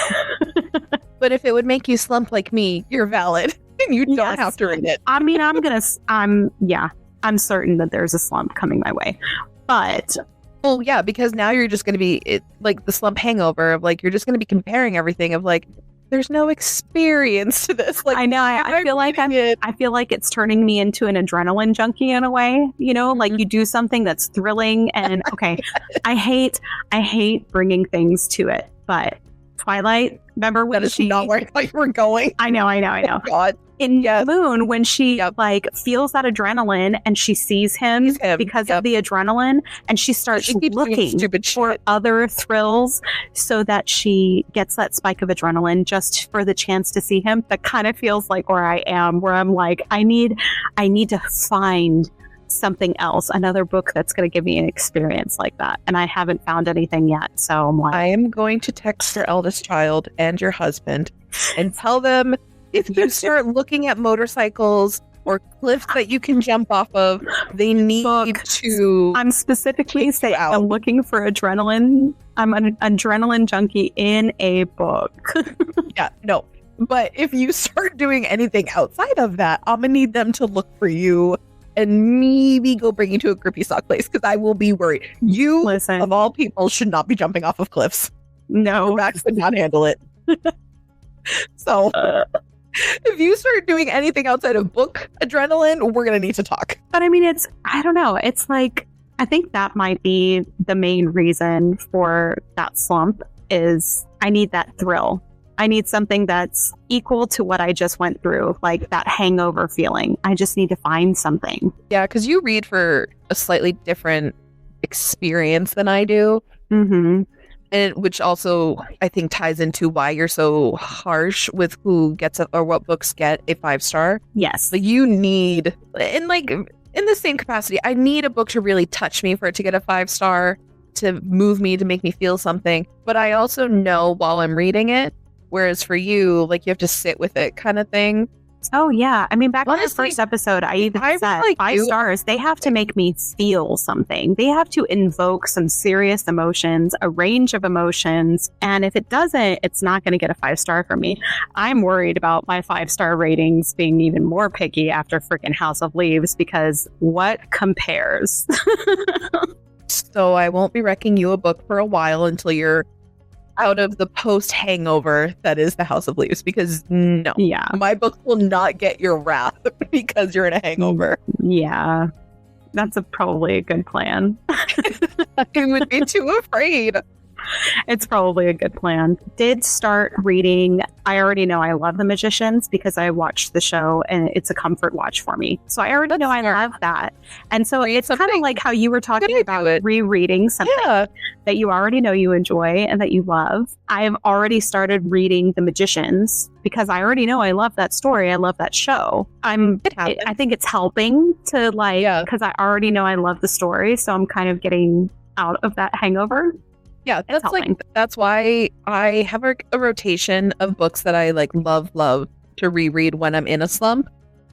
But if it would make you slump like me, you're valid. And you don't have to read it. I mean, I'm certain that there's a slump coming my way. But well, yeah, because now you're just going to be the slump hangover of you're just going to be comparing everything of there's no experience to this. I know. I feel like it's turning me into an adrenaline junkie in a way. You do something that's thrilling and okay. I hate bringing things to it, but Twilight. Remember when that is not where I thought you were going. I know. Oh, God. In Moon, when she like feels that adrenaline and she sees him because of the adrenaline, and she starts looking for other thrills so that she gets that spike of adrenaline just for the chance to see him. That kind of feels like where I am, where I'm like, I need to find something else, another book that's going to give me an experience like that, and I haven't found anything yet. So I'm like, I am going to text your eldest child and your husband and tell them, if you start looking at motorcycles or cliffs that you can jump off of, they need to. I'm specifically saying I'm looking for adrenaline. I'm an adrenaline junkie in a book. Yeah, no. But if you start doing anything outside of that, I'm going to need them to look for you and maybe go bring you to a grippy sock place, because I will be worried. You, listen, of all people, should not be jumping off of cliffs. No. Max would not handle it. So... if you start doing anything outside of book adrenaline, we're going to need to talk. But I mean, I don't know. It's like, I think that might be the main reason for that slump is I need that thrill. I need something that's equal to what I just went through, like that hangover feeling. I just need to find something. Yeah, because you read for a slightly different experience than I do. Mm-hmm. And which also, I think, ties into why you're so harsh with who gets or what books get a 5-star. Yes. Like, you need, and like in the same capacity, I need a book to really touch me for it to get a 5-star, to move me, to make me feel something. But I also know while I'm reading it, whereas for you, like, you have to sit with it kind of thing. Oh, yeah. I mean, back in the first episode, I even said like 5 stars. They have to make me feel something. They have to invoke some serious emotions, a range of emotions. And if it doesn't, it's not going to get a 5-star for me. I'm worried about my 5-star ratings being even more picky after freaking House of Leaves, because what compares? So I won't be wrecking you a book for a while until you're out of the post-hangover that is the House of Leaves, because no, my book will not get your wrath because you're in a hangover. Yeah, that's probably a good plan. I would be too afraid. It's probably a good plan. Did start reading. I already know I love The Magicians because I watched the show and it's a comfort watch for me. So I already know I love that. And so it's kind of like how you were talking about rereading something that you already know you enjoy and that you love. I've already started reading The Magicians because I already know I love that story. I love that show. I think it's helping to because I already know I love the story. So I'm kind of getting out of that hangover. Yeah, that's why I have a rotation of books that I love to reread when I'm in a slump,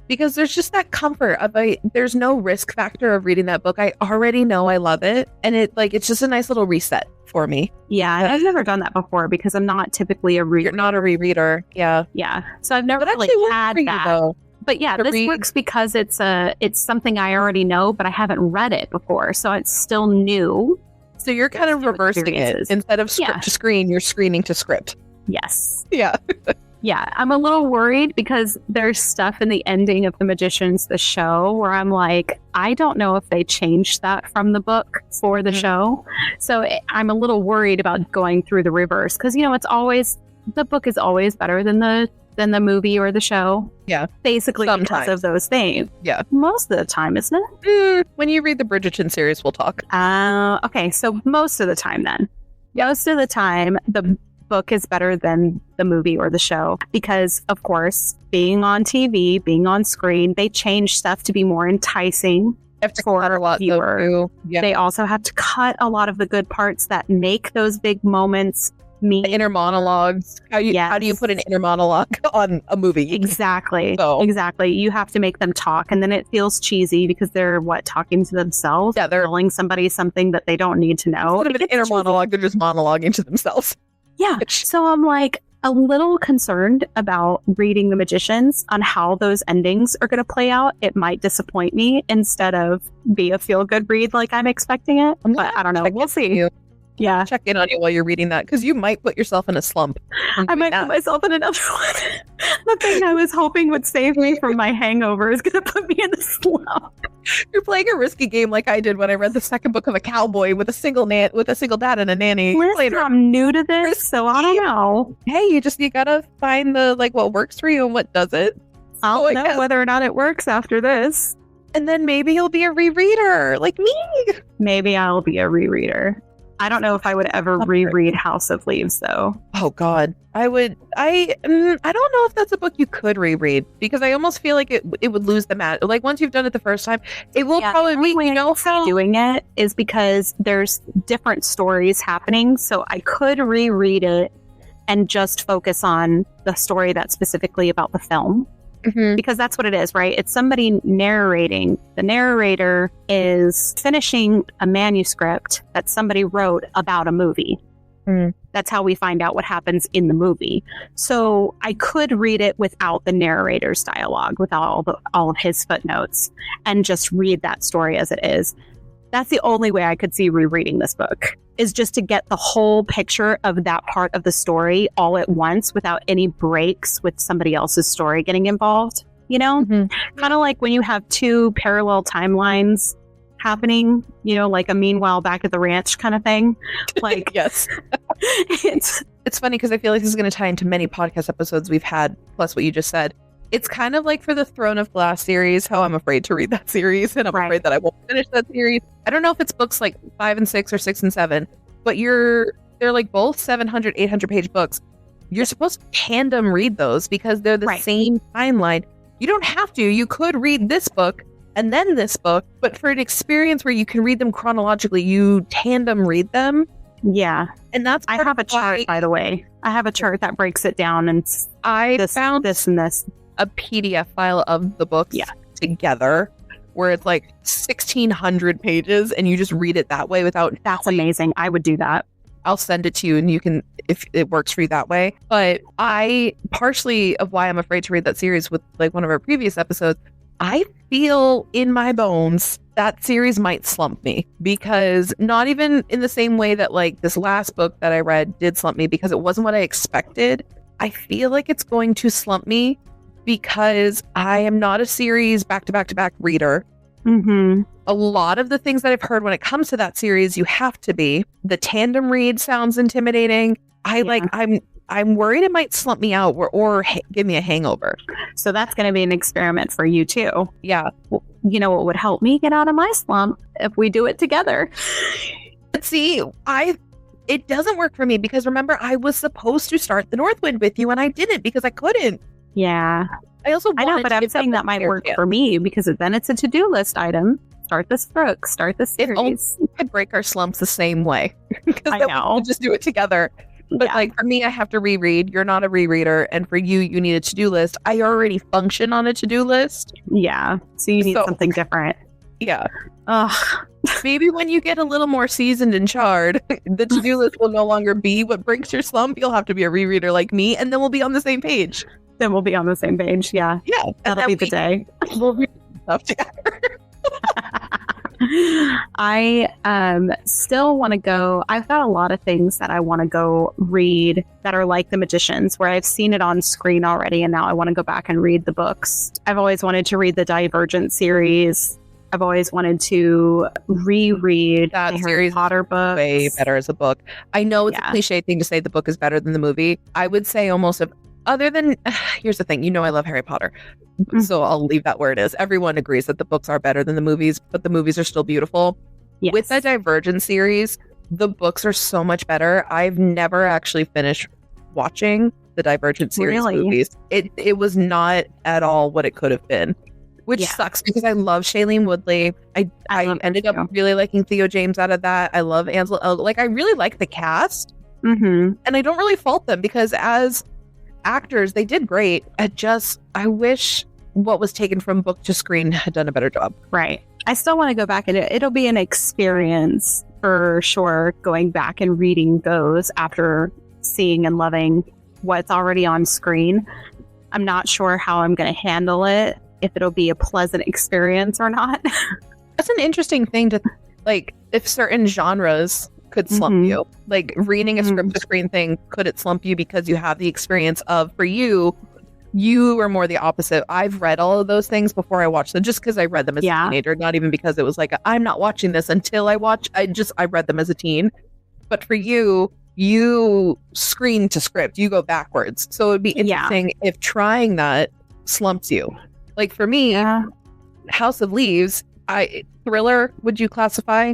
because there's just that comfort of there's no risk factor of reading that book. I already know I love it, and it's just a nice little reset for me. Yeah, I've never done that before because I'm not typically a reader. You're not a rereader. Yeah. So I've never really had that. But yeah, this works because it's something I already know, but I haven't read it before, so it's still new. So you're kind of reversing it. Instead of script to screen, you're screening to script. Yes. Yeah. Yeah. I'm a little worried because there's stuff in the ending of The Magicians, the show, where I'm like, I don't know if they changed that from the book for the show. So I'm a little worried about going through the reverse because, the book is always better than the movie or the show. Yeah. Basically because of those things. Yeah. Most of the time, isn't it? When you read the Bridgerton series, we'll talk. Okay. So most of the time then. Most of the time, the book is better than the movie or the show because, of course, being on TV, being on screen, they change stuff to be more enticing. Have to cut a lot viewer. They also have to cut a lot of the good parts that make those big moments the inner monologues. How do you put an inner monologue on a movie? Exactly. Exactly. You have to make them talk, and then it feels cheesy because they're talking to themselves. Yeah, they're telling somebody something that they don't need to know. Instead of an inner monologue, they're just monologuing to themselves. Yeah. So I'm a little concerned about reading The Magicians on how those endings are going to play out. It might disappoint me instead of be a feel-good read like I'm expecting it. But I don't know. We'll see. Yeah. Check in on you while you're reading that because you might put yourself in a slump. I might put myself in another one. The thing I was hoping would save me from my hangover is going to put me in the slump. You're playing a risky game like I did when I read the second book of a cowboy with a single dad and a nanny. Listen, I'm new to this, so I don't know. Hey, you gotta find the what works for you and what doesn't. I'll know whether or not it works after this. And then maybe you'll be a rereader like me. Maybe I'll be a rereader. I don't know if I would ever reread House of Leaves, though. Oh, God. I would. I don't know if that's a book you could reread, because I almost feel like it would lose the magic. Like, once you've done it the first time, it will probably be, doing it is because there's different stories happening. So I could reread it and just focus on the story that's specifically about the film. Mm-hmm. Because that's what it is, right? It's somebody narrating. The narrator is finishing a manuscript that somebody wrote about a movie. Mm. That's how we find out what happens in the movie. So I could read it without the narrator's dialogue, without all of his footnotes, and just read that story as it is. That's the only way I could see rereading this book, is just to get the whole picture of that part of the story all at once without any breaks with somebody else's story getting involved. You know, kind of like when you have two parallel timelines happening, like a Meanwhile Back at the Ranch kind of thing. Like, yes. It's funny because I feel like this is going to tie into many podcast episodes we've had, plus what you just said. It's kind of like for the Throne of Glass series, how I'm afraid to read that series, and I'm afraid that I won't finish that series. I don't know if it's books like 5 and 6 or 6 and 7, but they're like both 700, 800 page books. You're supposed to tandem read those because they're the same timeline. You don't have to. You could read this book and then this book, but for an experience where you can read them chronologically, you tandem read them. Yeah. And that's I have a chart, by the way. I have a chart that breaks it down, and I found this and this. A PDF file of the books together, where it's like 1,600 pages, and you just read it that way without. That's amazing. I would do that. I'll send it to you, and you can, if it works for you that way. But partially of why I'm afraid to read that series with like one of our previous episodes, I feel in my bones that series might slump me, because not even in the same way that like this last book that I read did slump me, because it wasn't what I expected. I feel like it's going to slump me because I am not a series back-to-back-to-back reader. Mm-hmm. A lot of the things that I've heard when it comes to that series, you have to be. The tandem read sounds intimidating. I'm worried it might slump me out or give me a hangover. So that's going to be an experiment for you too. Yeah. Well, you know what would help me get out of my slump? If we do it together. See, it doesn't work for me because remember, I was supposed to start the Northwind with you and I didn't because I couldn't. Yeah. I know, but I'm saying that might work for me because then it's a to-do list item. Start this book, start this series. We could break our slumps the same way. I know. We'll just do it together. But like for me, I have to reread. You're not a rereader. And for you, you need a to-do list. I already function on a to-do list. Yeah. So you need something different. Yeah. Maybe when you get a little more seasoned and charred, the to-do list will no longer be what breaks your slump. You'll have to be a rereader like me, and then we'll be on the same page. Then we'll be on the same page. Yeah. Yeah. That'll be the day. We'll read stuff together. I still want to go. I've got a lot of things that I want to go read that are like The Magicians, where I've seen it on screen already, and now I want to go back and read the books. I've always wanted to read the Divergent series. I've always wanted to reread that the Harry Potter books. Way better as a book. I know it's a cliche thing to say the book is better than the movie. I would say almost other than, here's the thing, I love Harry Potter, so I'll leave that where it is. Everyone agrees that the books are better than the movies, but the movies are still beautiful. Yes. With the Divergent series, the books are so much better. I've never actually finished watching the Divergent series movies. It was not at all what it could have been, which sucks because I love Shailene Woodley. I ended up really liking Theo James out of that. I love Ansel. Like, I really like the cast, and I don't really fault them because as actors, they did great. I wish what was taken from book to screen had done a better job. Right. I still want to go back and it'll be an experience for sure, going back and reading those after seeing and loving what's already on screen. I'm not sure how I'm going to handle it, if it'll be a pleasant experience or not. That's an interesting thing to like, if certain genres could slump you, like reading a script to screen thing, could it slump you because you have the experience of, for you, You were more the opposite. I've read all of those things before I watched them, just because I read them as a teenager, not even because it was like, I'm not watching this until I read them as a teen. But for you, you screen to script, you go backwards. So it would be interesting if trying that slumps you. Like for me, House of Leaves, thriller, would you classify?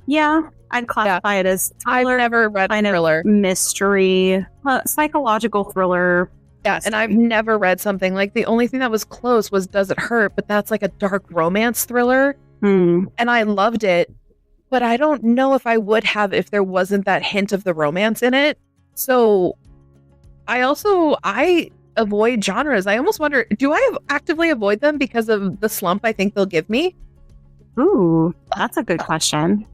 Yeah, I'd classify it as thriller. I've never read thriller. Mystery, psychological thriller. Yeah, and I've never read something like, the only thing that was close was Does It Hurt? But that's like a dark romance thriller. And I loved it. But I don't know if I would have if there wasn't that hint of the romance in it. So I avoid genres. I almost wonder, do I actively avoid them because of the slump I think they'll give me? Ooh, that's a good question.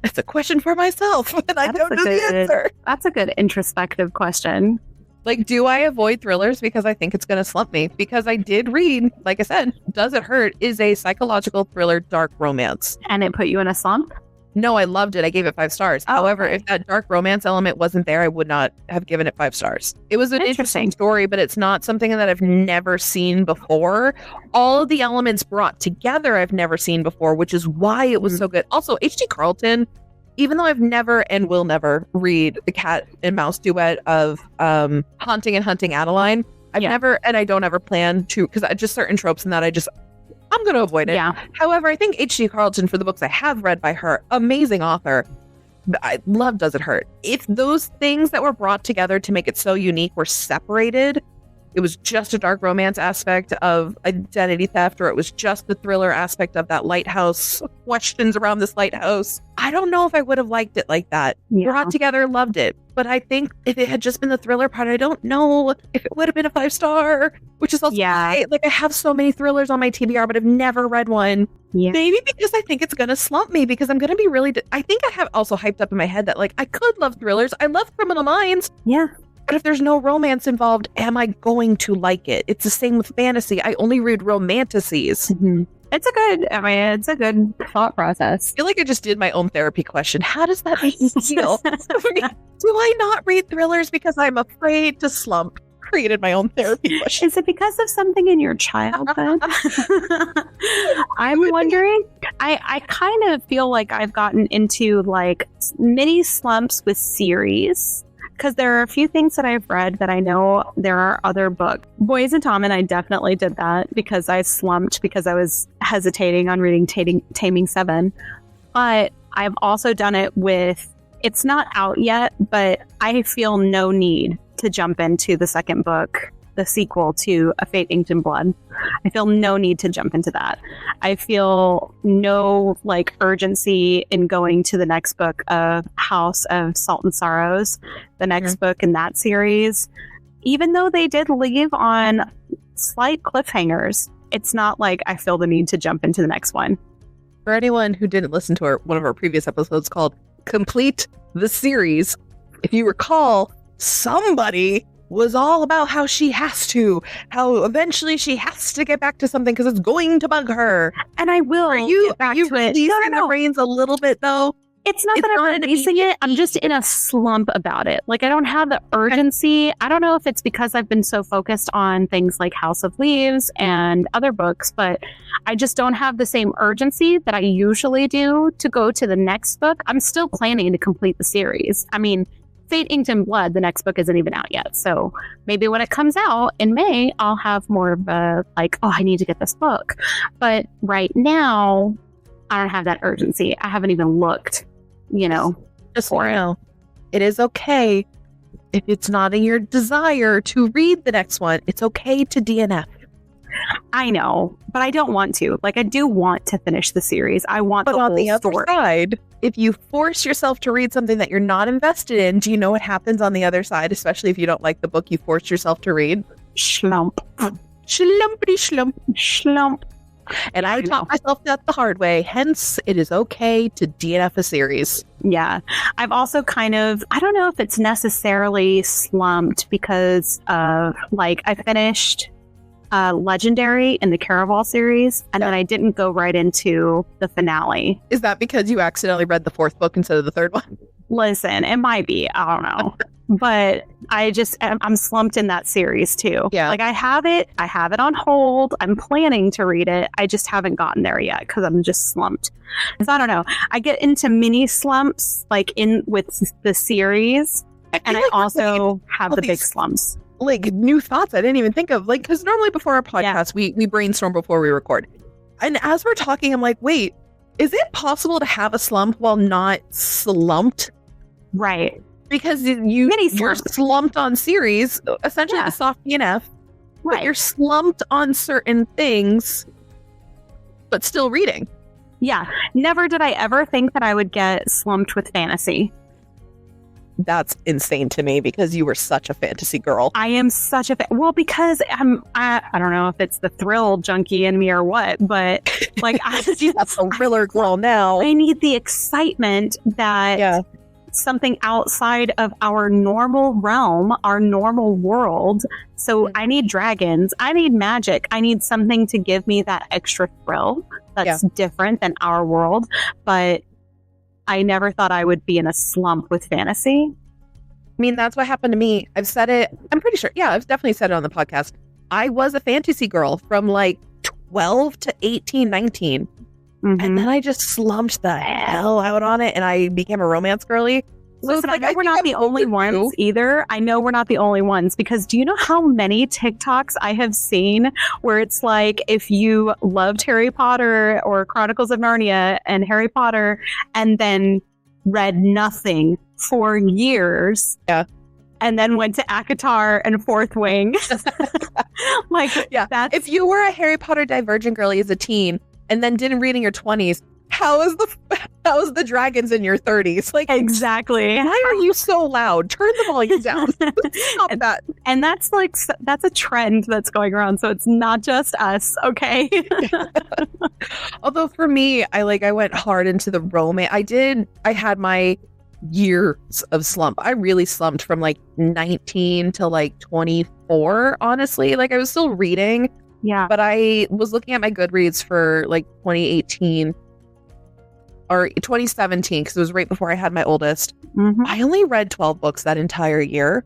It's a question for myself, and I don't know the answer. That's a good introspective question. Like, do I avoid thrillers because I think it's going to slump me? Because I did read, like I said, Does It Hurt? Is a psychological thriller dark romance. And it put you in a slump? No, I loved it. I gave it 5 stars. However, if that dark romance element wasn't there, I would not have given it 5 stars. It was an interesting story, but it's not something that I've never seen before. All of the elements brought together I've never seen before, which is why it was so good. Also, H.D. Carlton, even though I've never and will never read the cat and mouse duet of Haunting and Hunting Adeline, I've never, and I don't ever plan to, because just certain tropes in that I'm going to avoid it. Yeah. However, I think H.D. Carlton, for the books I have read by her, amazing author. I love Does It Hurt? If those things that were brought together to make it so unique were separated, it was just a dark romance aspect of identity theft, or it was just the thriller aspect of that lighthouse, questions around this lighthouse, I don't know if I would have liked it like that. Brought together, loved it. But I think if it had just been the thriller part, I don't know if it would have been a 5-star, which is also why, like, I have so many thrillers on my TBR, but I've never read one. Maybe because I think it's going to slump me, because I'm going to be really, I think I have also hyped up in my head that, like, I could love thrillers. I love Criminal Minds. Yeah. But if there's no romance involved, am I going to like it? It's the same with fantasy. I only read romanticises. It's a good thought process. I feel like I just did my own therapy question. How does that make me feel? Do I not read thrillers because I'm afraid to slump? Created my own therapy question. Is it because of something in your childhood? I'm wondering. I kind of feel like I've gotten into like mini slumps with series. Because there are a few things that I've read that I know there are other books. Boys and Tom and I definitely did that because I slumped because I was hesitating on reading Taming 7. But I've also done it with, it's not out yet, but I feel no need to jump into the second book, the sequel to A Fate Inked in Blood. I feel no need to jump into that. I feel no like urgency in going to the next book of House of Salt and Sorrows, the next book in that series. Even though they did leave on slight cliffhangers, it's not like I feel the need to jump into the next one. For anyone who didn't listen to one of our previous episodes called Complete the Series, if you recall, somebody was all about how how eventually she has to get back to something because it's going to bug her. And I will get back to it. Releasing the reins a little bit, though? It's not that I'm releasing it. I'm just in a slump about it. Like, I don't have the urgency. I don't know if it's because I've been so focused on things like House of Leaves and other books, but I just don't have the same urgency that I usually do to go to the next book. I'm still planning to complete the series. I mean, Fate Inked in Blood, the next book isn't even out yet. So maybe when it comes out in May, I'll have more of a, like, oh, I need to get this book. But right now, I don't have that urgency. I haven't even looked, just for it. It is okay if it's not in your desire to read the next one. It's okay to DNF. I know, but I don't want to. Like, I do want to finish the series. I want the whole story. But on the other side, if you force yourself to read something that you're not invested in, do you know what happens on the other side? Especially if you don't like the book you forced yourself to read. Slump. Slumpity slump. Slump. And I taught myself that the hard way. Hence, it is okay to DNF a series. Yeah. I've also kind of, I don't know if it's necessarily slumped because of, like, I finished Legendary in the Caraval series, and then I didn't go right into the finale. Is that because you accidentally read the 4th book instead of the 3rd one? Listen, it might be. I don't know. But I'm slumped in that series too. Yeah. Like I have it on hold. I'm planning to read it. I just haven't gotten there yet because I'm just slumped. So I don't know. I get into mini slumps like in with the series. And I also have the big slumps. Like new thoughts I didn't even think of. Like, because normally before our podcast, we brainstorm before we record. And as we're talking, I'm like, wait, is it possible to have a slump while not slumped? Right. Because you're slumped on series, essentially the soft PNF, right? But you're slumped on certain things, but still reading. Yeah. Never did I ever think that I would get slumped with fantasy. That's insane to me because you were such a fantasy girl. I am such a well, because I don't know if it's the thrill junkie in me or what, but like that's a thriller girl now. I need the excitement that something outside of our normal realm, our normal world. So I need dragons. I need magic. I need something to give me that extra thrill that's different than our world. But I never thought I would be in a slump with fantasy. I mean, that's what happened to me. I've said it. I'm pretty sure. Yeah, I've definitely said it on the podcast. I was a fantasy girl from like 12 to 18, 19. And then I just slumped the hell out on it and I became a romance girly. Listen, I know we're not the only ones either. I know we're not the only ones because do you know how many TikToks I have seen where it's like if you loved Harry Potter or Chronicles of Narnia and Harry Potter and then read nothing for years and then went to ACOTAR and Fourth Wing. That's... If you were a Harry Potter Divergent girly as a teen and then didn't read in your 20s, how is the dragons in your 30s? Like exactly. Why are you so loud? Turn the volume down. Stop that. And that's a trend that's going around. So it's not just us, okay? Although for me, I went hard into the romance. I had my years of slump. I really slumped from like 19 to like 24. Honestly, like I was still reading. Yeah. But I was looking at my Goodreads for like 2018. Or 2017, because it was right before I had my oldest. Mm-hmm. I only read 12 books that entire year.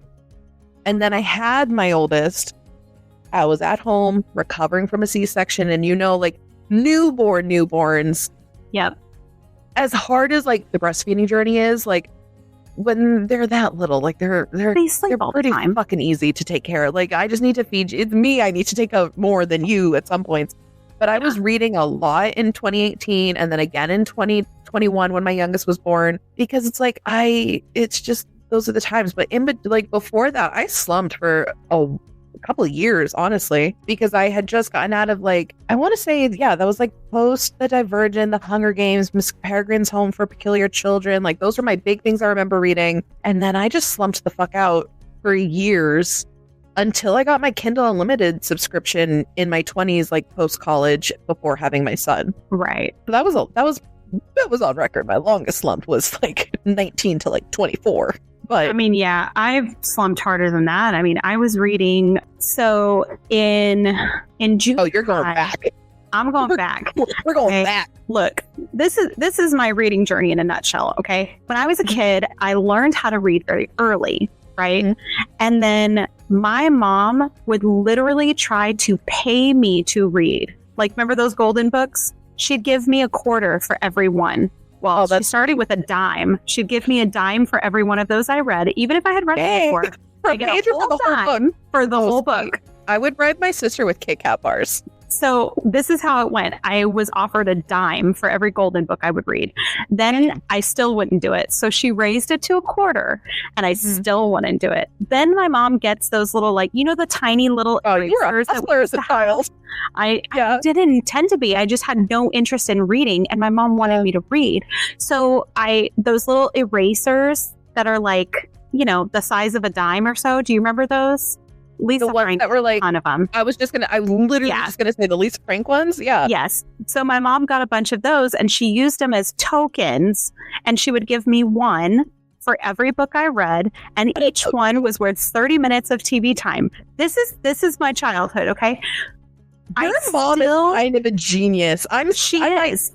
And then I had my oldest. I was at home recovering from a C-section. And like newborns. Yep. As hard as like the breastfeeding journey is, like when they're that little, like they're pretty fucking easy to take care of. Like I just need to feed you. It's me. I need to take out more than you at some points. But I was reading a lot in 2018 and then again in 2021 when my youngest was born, because it's like it's just those are the times. But before that, I slumped for a couple of years, honestly, because I had just gotten out of I want to say, that was like post the Divergent, the Hunger Games, Miss Peregrine's Home for Peculiar Children. Like those were my big things I remember reading. And then I just slumped the fuck out for years. Until I got my Kindle Unlimited subscription in my 20s, like post-college, before having my son. Right. So that was on record. My longest slump was like 19 to like 24. But I mean, yeah, I've slumped harder than that. I mean, I was reading. So in June. Oh, you're going back. I'm going back. We're going back. Look, this is my reading journey in a nutshell. Okay. When I was a kid, I learned how to read very early. Right. Mm-hmm. And then my mom would literally try to pay me to read. Like, remember those golden books? She'd give me $0.25 for every one. Well, she started with $0.10. She'd give me $0.10 for every one of those I read, even if I had read it before. I get a whole dime for the whole book. I would bribe my sister with Kit Kat bars. So this is how it went. I was offered $0.10 for every golden book I would read. Then I still wouldn't do it. So she raised it to $0.25 and I still wouldn't do it. Then my mom gets those little, the tiny little erasers. You were a hustler as a child. I didn't intend to be. I just had no interest in reading and my mom wanted me to read. So those little erasers that are the size of a dime or so. Do you remember those? Lisa the ones Frank, that were like, ton of them. I was literally just gonna say the Lisa Frank ones. Yeah. Yes. So my mom got a bunch of those and she used them as tokens and she would give me one for every book I read and each one was worth 30 minutes of TV time. This is my childhood. Okay. Your mom is kind of a genius. I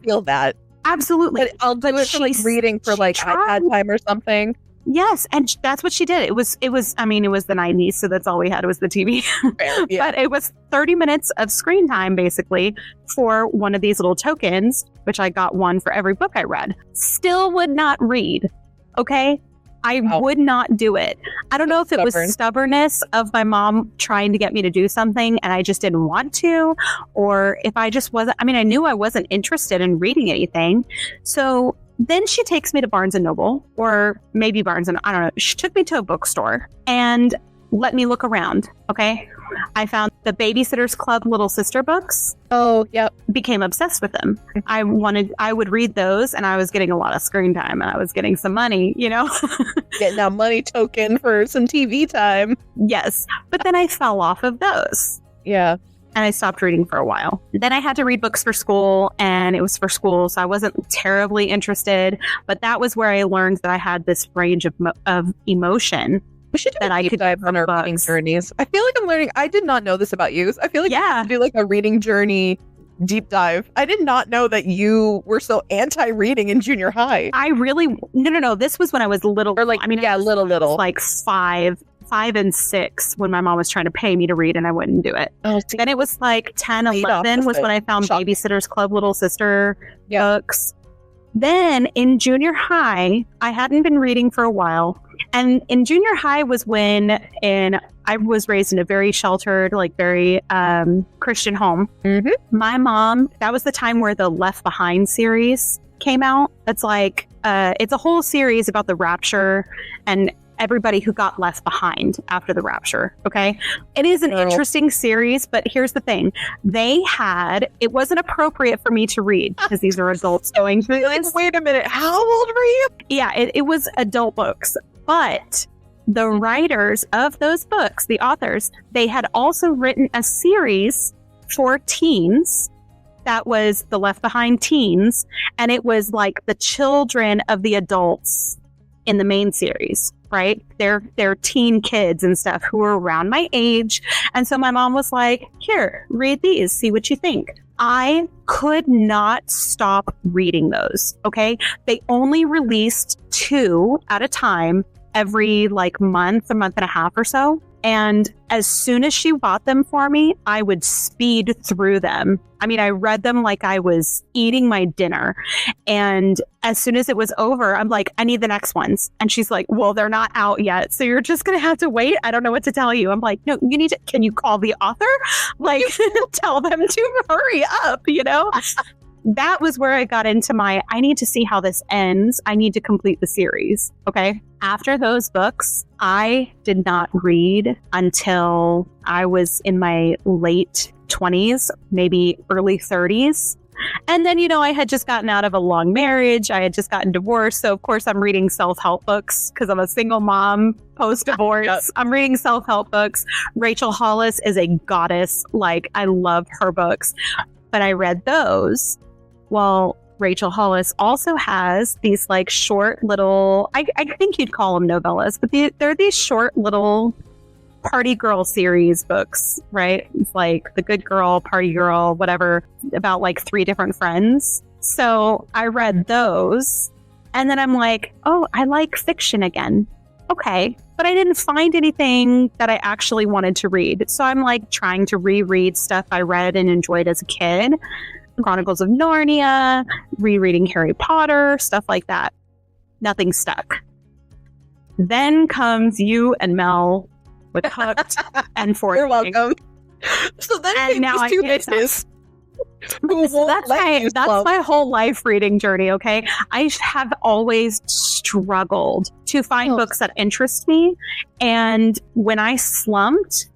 feel that. Absolutely. But I'll do it for like reading for like iPad time or something. Yes, and that's what she did. It was I mean, it was the 90s, so that's all we had was the TV. Fair, yeah. But it was 30 minutes of screen time, basically, for one of these little tokens, which I got one for every book I read. Still would not read, okay? I would not do it. I don't know if it was stubbornness of my mom trying to get me to do something and I just didn't want to, or if I just wasn't, I mean, I knew I wasn't interested in reading anything. So then she takes me to Barnes & Noble, or maybe I don't know. She took me to a bookstore and let me look around, okay? I found the Babysitter's Club Little Sister books. Oh, yep. Became obsessed with them. I would read those, and I was getting a lot of screen time, and I was getting some money, you know? Getting a money token for some TV time. Yes. But then I fell off of those. Yeah. And I stopped reading for a while. Then I had to read books for school, and it was for school, so I wasn't terribly interested. But that was where I learned that I had this range of emotion. We should do a deep dive on our reading journeys. I feel like I'm learning. I did not know this about you. I feel like we should do like a reading journey deep dive. I did not know that you were so anti-reading in junior high. I really no. This was when I was little. Or like, I mean, little. Like 5 and 6 when my mom was trying to pay me to read and I wouldn't do it. Oh, then it was like 10, 11 was when I found Babysitter's Club Little Sister books. Then in junior high, I hadn't been reading for a while. And in junior high was when I was raised in a very sheltered, like very Christian home. Mm-hmm. My mom, that was the time where the Left Behind series came out. It's like, it's a whole series about the rapture and everybody who got left behind after the rapture. Okay. It is an interesting series, but here's the thing. It wasn't appropriate for me to read because these are adults going through this. Wait a minute. How old were you? Yeah, it was adult books, but the writers of those books, the authors, they had also written a series for teens that was the Left Behind teens. And it was like the children of the adults in the main series. Right? They're teen kids and stuff who were around my age. And so my mom was like, here, read these, see what you think. I could not stop reading those. Okay. They only released 2 at a time every like a month and a half or so. And as soon as she bought them for me, I would speed through them. I mean, I read them like I was eating my dinner. And as soon as it was over, I'm like, I need the next ones. And she's like, well, they're not out yet. So you're just going to have to wait. I don't know what to tell you. I'm like, no, can you call the author? Like, tell them to hurry up, you know? That was where I got into I need to see how this ends. I need to complete the series. Okay. After those books, I did not read until I was in my late 20s, maybe early 30s. And then, I had just gotten out of a long marriage. I had just gotten divorced. So, of course, I'm reading self-help books because I'm a single mom post-divorce. Yep. I'm reading self-help books. Rachel Hollis is a goddess. Like, I love her books. But I read those. Well, Rachel Hollis also has these like short little, I think you'd call them novellas, but they're these short little party girl series books, right? It's like The Good Girl, Party Girl, whatever, about like 3 different friends. So I read those and then I'm like, oh, I like fiction again. Okay. But I didn't find anything that I actually wanted to read. So I'm like trying to reread stuff I read and enjoyed as a kid. Chronicles of Narnia, rereading Harry Potter, stuff like that. Nothing stuck. Then comes you and Mel with Hooked and 14. You're welcome. So then and now these 2 bitches who won't that's my whole life reading journey, okay? I have always struggled to find books that interest me. And when I slumped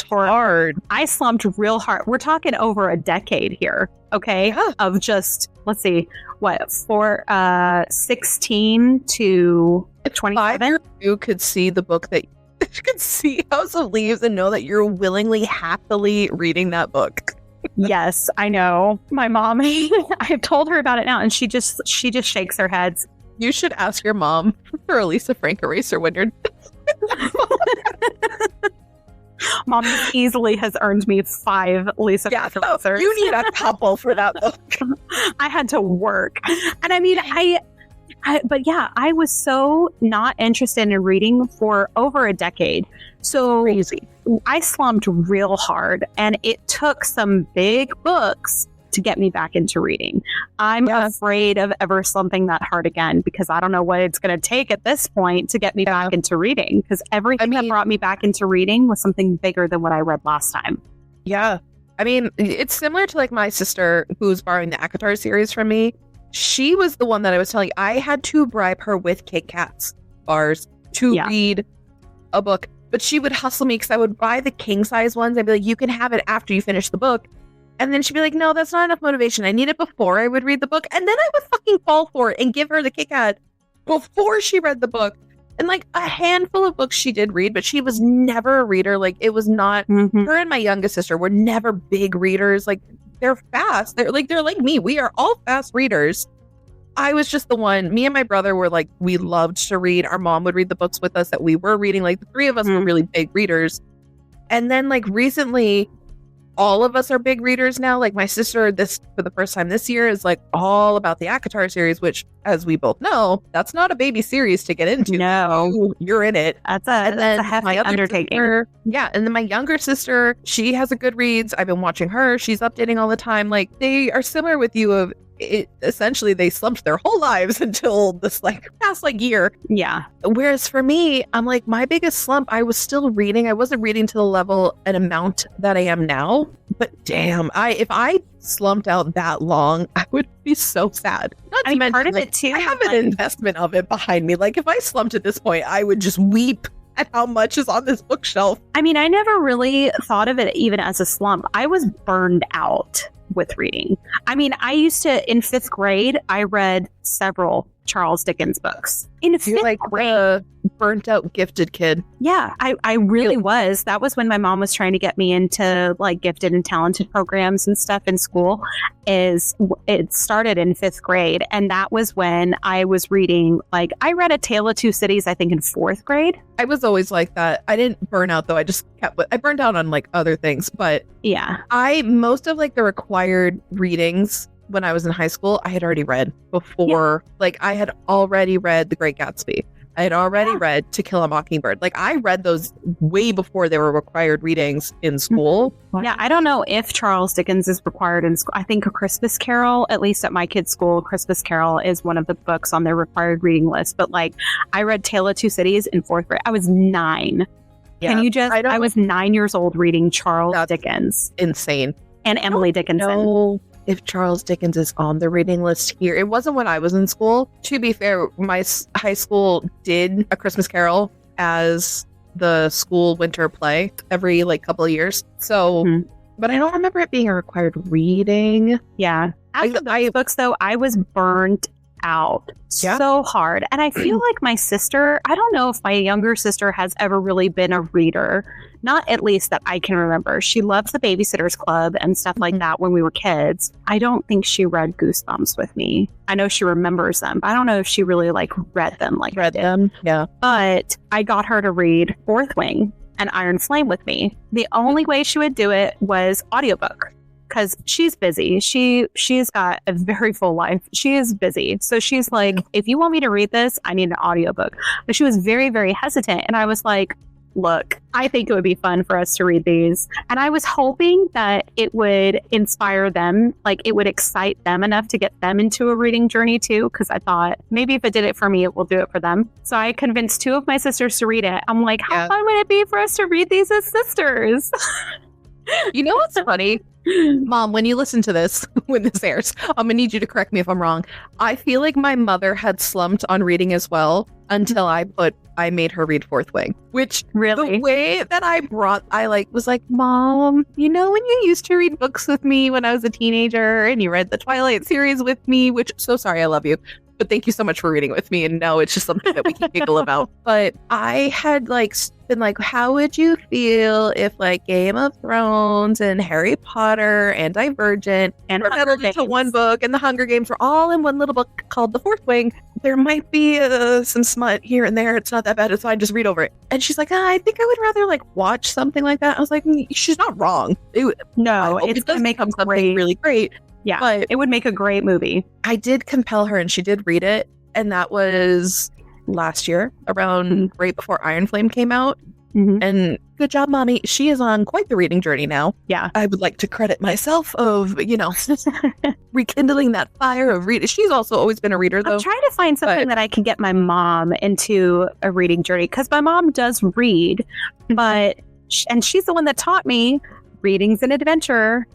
hard. I slumped real hard. We're talking over a decade here, okay? Yeah. Of just, let's see, 16 to 27? You could see the book that you could see House of Leaves and know that you're willingly, happily reading that book. Yes, I know. My mom, I've told her about it now, and she just shakes her head. You should ask your mom for a Lisa Frank eraser when you're... Mom easily has earned me 5 Lisa Fisher authors. You need a couple for that book. I had to work. And I mean, but yeah, I was so not interested in reading for over a decade. So crazy. I slumped real hard, and it took some big books to get me back into reading. I'm afraid of ever slumping that hard again, because I don't know what it's going to take at this point to get me back into reading, because everything that brought me back into reading was something bigger than what I read last time. Yeah. I mean, it's similar to like my sister who's borrowing the ACOTAR series from me. She was the one that I was telling. I had to bribe her with Kit Kats bars to read a book, but she would hustle me because I would buy the king size ones. I'd be like, you can have it after you finish the book. And then she'd be like, no, that's not enough motivation. I need it before I would read the book. And then I would fucking fall for it and give her the Kit Kat before she read the book. And like a handful of books she did read, but she was never a reader. Like it was not, her and my youngest sister were never big readers. Like they're fast. They're like me. We are all fast readers. I was just the one. Me and my brother were like, we loved to read. Our mom would read the books with us that we were reading. Like the 3 of us were really big readers. And then like recently, all of us are big readers now. Like my sister, this for the first time this year, is like all about the ACOTAR series, which, as we both know, that's not a baby series to get into. No, you're in it. That's a hefty undertaking. Sister, and then my younger sister, she has a Goodreads. I've been watching her. She's updating all the time. Like they are similar with you. Of it, essentially, they slumped their whole lives until this like past like year. Yeah. Whereas for me, I'm like, my biggest slump, I was still reading. I wasn't reading to the level and amount that I am now. But damn, if I slumped out that long, I would be so sad. I mean, part of it too. I have an investment of it behind me. Like if I slumped at this point, I would just weep at how much is on this bookshelf. I mean, I never really thought of it even as a slump. I was burned out with reading. I mean, I used to, in 5th grade, I read several Charles Dickens books. In 5th grade. The burnt out gifted kid. Yeah, I really was. That was when my mom was trying to get me into like gifted and talented programs and stuff in school. It started in 5th grade. And that was when I was reading, like, I read A Tale of Two Cities, I think in 4th grade. I was always like that. I didn't burn out though. I burned out on like other things, but yeah, most of like the required readings when I was in high school, I had already read before. Like I had already read The Great Gatsby. I had already read To Kill a Mockingbird. Like I read those way before they were required readings in school. Yeah, I don't know if Charles Dickens is required in school. I think A Christmas Carol, at least at my kids' school, Christmas Carol is one of the books on their required reading list. But like I read Tale of Two Cities in 4th grade. I was 9. Yeah, can you just? I was 9 years old reading Charles Dickens. Insane. And Emily Dickinson. No. If Charles Dickens is on the reading list here. It wasn't when I was in school. To be fair, my high school did A Christmas Carol as the school winter play every like couple of years. So, but I don't remember it being a required reading. Yeah. After those books, though, I was burnt out so hard. And I feel like my sister, I don't know if my younger sister has ever really been a reader. Not at least that I can remember. She loves the Babysitter's Club and stuff like that when we were kids. I don't think she read Goosebumps with me. I know she remembers them, but I don't know if she really like read them like I did. Yeah. But I got her to read Fourth Wing and Iron Flame with me. The only way she would do it was audiobook. Because she's busy. She's got a very full life. She is busy. So she's like, if you want me to read this, I need an audiobook. But she was very, very hesitant. And I was like, look, I think it would be fun for us to read these. And I was hoping that it would inspire them, like it would excite them enough to get them into a reading journey too. Because I thought maybe if it did it for me, it will do it for them. So I convinced 2 of my sisters to read it. I'm like, how fun would it be for us to read these as sisters? You know what's funny? Mom, when you listen to this, when this airs, I'm gonna need you to correct me if I'm wrong. I feel like my mother had slumped on reading as well until I made her read Fourth Wing. Which really, the way that I was like, Mom, you know when you used to read books with me when I was a teenager and you read the Twilight series with me, which so sorry, I love you. but thank you so much for reading with me. And now it's just something that we can giggle about. But I had like been like, how would you feel if like Game of Thrones and Harry Potter and Divergent and were meddled into one book, and the Hunger Games were all in one little book called The Fourth Wing? There might be some smut here and there. It's not that bad. It's fine. Just read over it. And she's like, I think I would rather like watch something like that. I was like, she's not wrong. It's going to make something really great. Yeah, but it would make a great movie. I did compel her, and she did read it. And that was last year, around right before Iron Flame came out. Mm-hmm. And good job, Mommy. She is on quite the reading journey now. Yeah. I would like to credit myself of, rekindling that fire of reading. She's also always been a reader, though. I'm trying to find something that I can get my mom into a reading journey, because my mom does read, and she's the one that taught me reading's an adventure.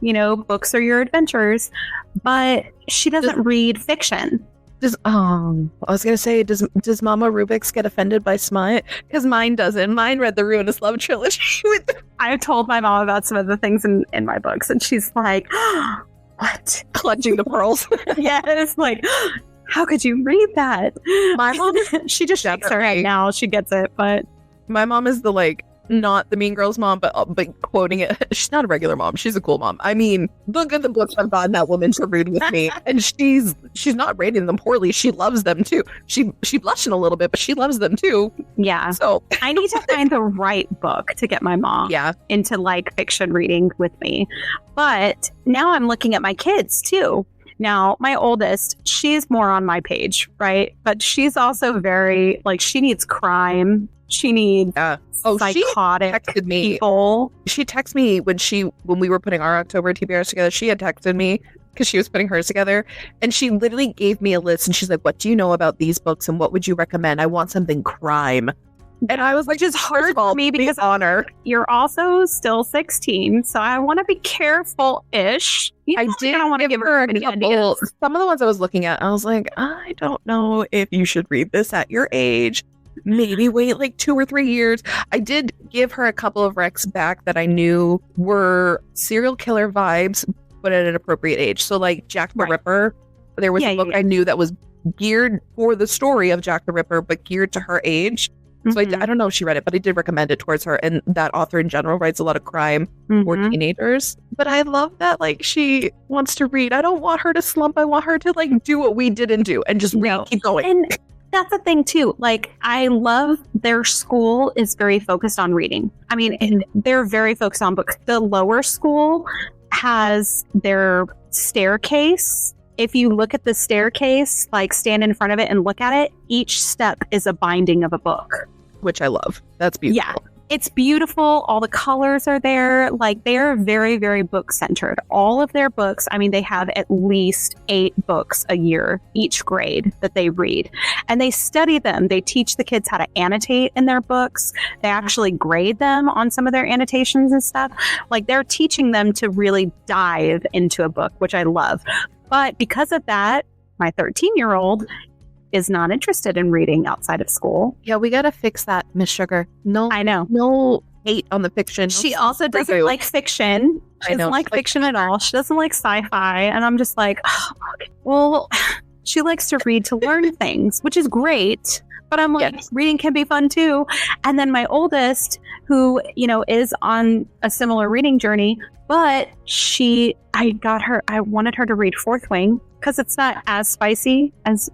Books are your adventures, but she doesn't read fiction. I was gonna say, does Mama Rubik's get offended by smut? Because mine doesn't. Mine read the Ruinous Love trilogy. I told my mom about some of the things in my books, and she's like, "What?" Clutching the pearls. Yes, like, how could you read that? My mom, she just shakes her head now. She gets it, but my mom is the not the Mean Girls mom, but quoting it. She's not a regular mom. She's a cool mom. I mean, look at the books I've gotten that woman to read with me, and she's not rating them poorly. She loves them too. She blushing a little bit, but she loves them too. Yeah. So I need to find the right book to get my mom into like fiction reading with me. But now I'm looking at my kids too. Now, my oldest, she's more on my page, right? But she's also very, she needs crime. She needs psychotic people. She texted me when we were putting our October TBRs together. She had texted me because she was putting hers together. And she literally gave me a list. And she's like, what do you know about these books? And what would you recommend? I want something crime. And I was like, just hard for me because honor. You're also still 16, so I want to be careful-ish. I don't want to give her a couple. Some of the ones I was looking at, I was like, I don't know if you should read this at your age. Maybe wait 2 or 3 years. I did give her a couple of recs back that I knew were serial killer vibes, but at an appropriate age. So Jack the Ripper, there was a book I knew that was geared for the story of Jack the Ripper, but geared to her age. So I don't know if she read it, but I did recommend it towards her. And that author in general writes a lot of crime for teenagers. But I love that she wants to read. I don't want her to slump. I want her to do what we didn't do and just keep going. And that's the thing too. I love their school is very focused on reading. I mean, and they're very focused on books. The lower school has their staircase. If you look at the staircase, stand in front of it and look at it, each step is a binding of a book. Which I love. That's beautiful. Yeah, it's beautiful. All the colors are there. They're very, very book centered. All of their books, I mean, they have at least 8 books a year, each grade that they read. And they study them. They teach the kids how to annotate in their books. They actually grade them on some of their annotations and stuff. They're teaching them to really dive into a book, which I love. But because of that, my 13-year-old is not interested in reading outside of school. Yeah, we got to fix that, Miss Sugar. No, I know. No hate on the fiction. She also doesn't like fiction. She doesn't like fiction at all. She doesn't like sci-fi. And I'm just like, well, she likes to read to learn things, which is great. But I'm like, reading can be fun too. And then my oldest, who, is on a similar reading journey, but I wanted her to read Fourth Wing because it's not as spicy as,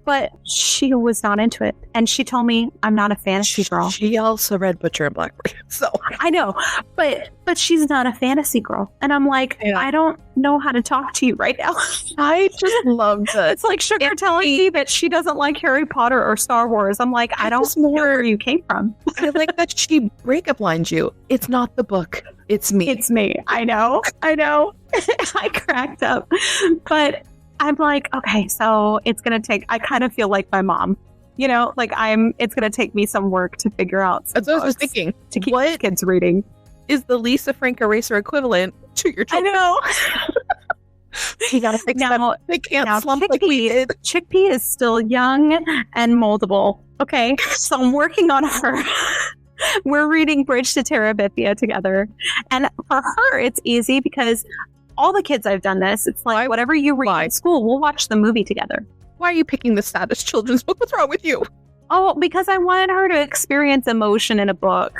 but she was not into it. And she told me I'm not a fantasy girl. She also read Butcher and Blackbird. So I know, but she's not a fantasy girl. And I'm like, I don't know how to talk to you right now. I just love that. It's like Sugar telling me that she doesn't like Harry Potter or Star Wars. I'm like, I don't know where you came from. I like that she breakup lines you. It's not the book. It's me. It's me. I know. I cracked up. But I'm like, okay, so it's going to take, I kind of feel like my mom, it's going to take me some work to figure out. That's what I was thinking. To keep kids reading. Is the Lisa Frank Eraser equivalent to your children? I know. You got to fix them. They can't slump like we did. Chickpea is still young and moldable. Okay, so I'm working on her. We're reading Bridge to Terabithia together. And for her, it's easy because all the kids I've done this, it's like whatever you read in school, we'll watch the movie together. why are you picking the saddest children's book? What's wrong with you? Oh, because I wanted her to experience emotion in a book.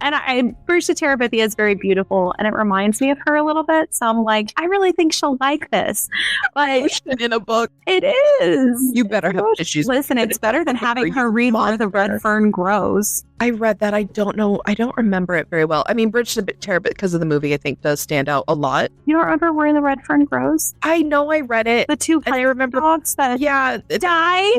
And Bridge to Terabithia is very beautiful, and it reminds me of her a little bit. So I'm like, I really think she'll like this. But emotion in a book. It is. You better have issues. Listen, it's better than having her read Where the Red Fern Grows. I read that. I don't know. I don't remember it very well. I mean, Bridge to Terabithia, because of the movie, I think does stand out a lot. You don't remember Where the Red Fern Grows? I know I read it. The two dogs that die?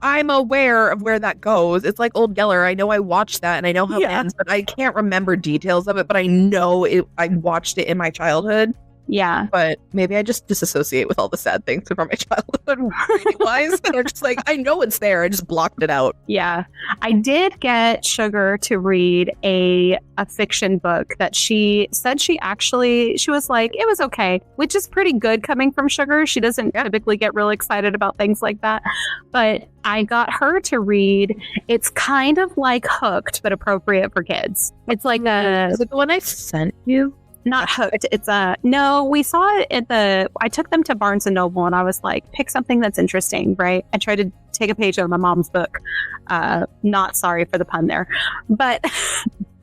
I'm aware of where that goes. It's like Old Yeller. I know I watched that and I know how it ends, but I can't remember details of it. But I know I watched it in my childhood. Yeah. But maybe I just disassociate with all the sad things from my childhood reading-wise. And I'm just like, I know it's there. I just blocked it out. Yeah. I did get Sugar to read a fiction book that she said she was like, it was okay, which is pretty good coming from Sugar. She doesn't typically get really excited about things like that. But I got her to read, it's kind of like Hooked, but appropriate for kids. It's like Is it the one I sent you? Not Hooked. It's no, we saw it I took them to Barnes and Noble and I was like, pick something that's interesting, right? I tried to take a page out of my mom's book. Not sorry for the pun there. But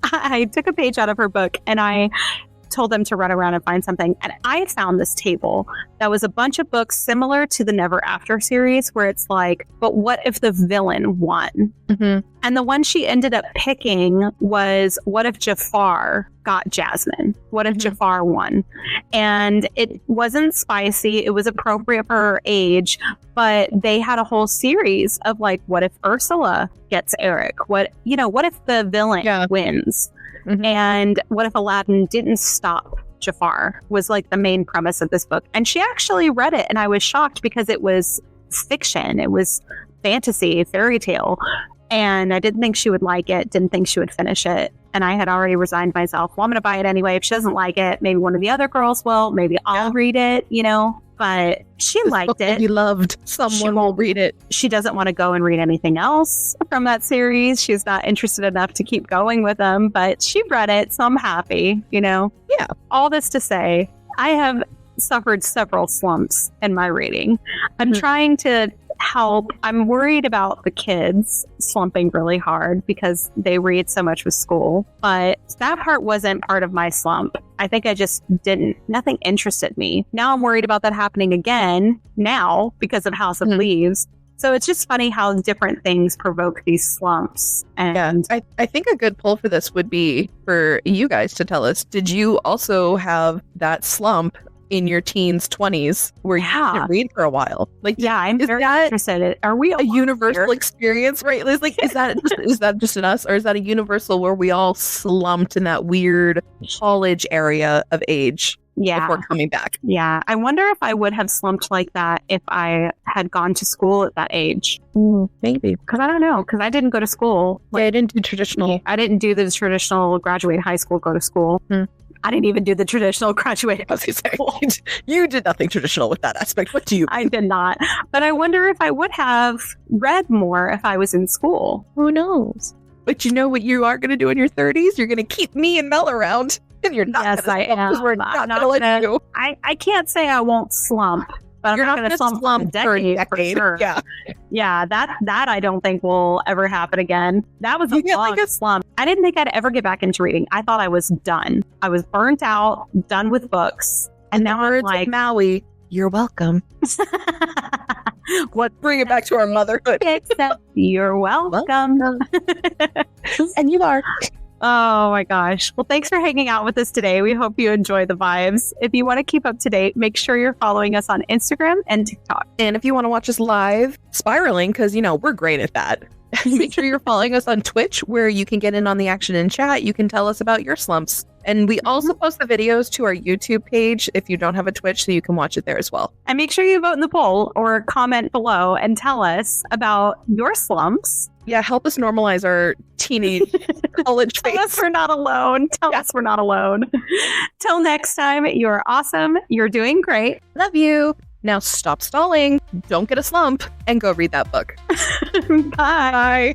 I took a page out of her book and I told them to run around and find something. And I found this table that was a bunch of books similar to the Never After series where it's like, but what if the villain won? Mm-hmm. And the one she ended up picking was, what if Jafar got Jasmine? What if Jafar won? And it wasn't spicy. It was appropriate for her age, but they had a whole series of like, what if Ursula gets Eric? What if the villain wins? Mm-hmm. And what if Aladdin didn't stop Jafar was like the main premise of this book. And she actually read it and I was shocked because it was fiction. It was fantasy, fairy tale. And I didn't think she would like it, didn't think she would finish it. And I had already resigned myself. Well, I'm going to buy it anyway. If she doesn't like it, maybe one of the other girls will. Maybe I'll read it, But she liked it. Be loved. Someone will read it. She doesn't want to go and read anything else from that series. She's not interested enough to keep going with them. But she read it, so I'm happy, Yeah. All this to say, I have suffered several slumps in my reading. I'm trying to help. I'm worried about the kids slumping really hard because they read so much with school. But that part wasn't part of my slump. I think I just nothing interested me. Now I'm worried about that happening again now because of House of Leaves. So it's just funny how different things provoke these slumps. And I think a good poll for this would be for you guys to tell us, did you also have that slump in your teens, 20s, where you didn't read for a while? I'm very interested. Are we a universal experience, right? Liz? Like, is that just in us, or is that a universal where we all slumped in that weird college area of age? Before coming back. Yeah. I wonder if I would have slumped like that if I had gone to school at that age. Maybe. Because I don't know. Because I didn't go to school. I didn't do traditional. I didn't do the traditional graduate high school, go to school. I didn't even do the traditional graduate school. You did nothing traditional with that aspect. What do you? I did not. But I wonder if I would have read more if I was in school. Who knows? But you know what you are going to do in your 30s? You're going to keep me and Mel around. And you're not. Yes, I am. Because we're not going to let you. I can't say I won't slump. But you're I'm not going to slump for a decade. For sure. Yeah, that I don't think will ever happen again. That was a long slump. I didn't think I'd ever get back into reading. I thought I was done. I was burnt out, done with books. And now I'm like, Maui, you're welcome. Bring it back to our motherhood. Except you're welcome. And you are. Oh my gosh. Well, thanks for hanging out with us today. We hope you enjoy the vibes. If you want to keep up to date, make sure you're following us on Instagram and TikTok. And if you want to watch us live, spiraling, because, we're great at that. Make sure you're following us on Twitch, where you can get in on the action and chat. You can tell us about your slumps. And we also post the videos to our YouTube page if you don't have a Twitch, so you can watch it there as well. And make sure you vote in the poll or comment below and tell us about your slumps. Yeah, help us normalize our teenage college phase. Tell us we're not alone. Tell us we're not alone. Till next time, you're awesome. You're doing great. Love you. Now stop stalling, don't get a slump, and go read that book. Bye. Bye.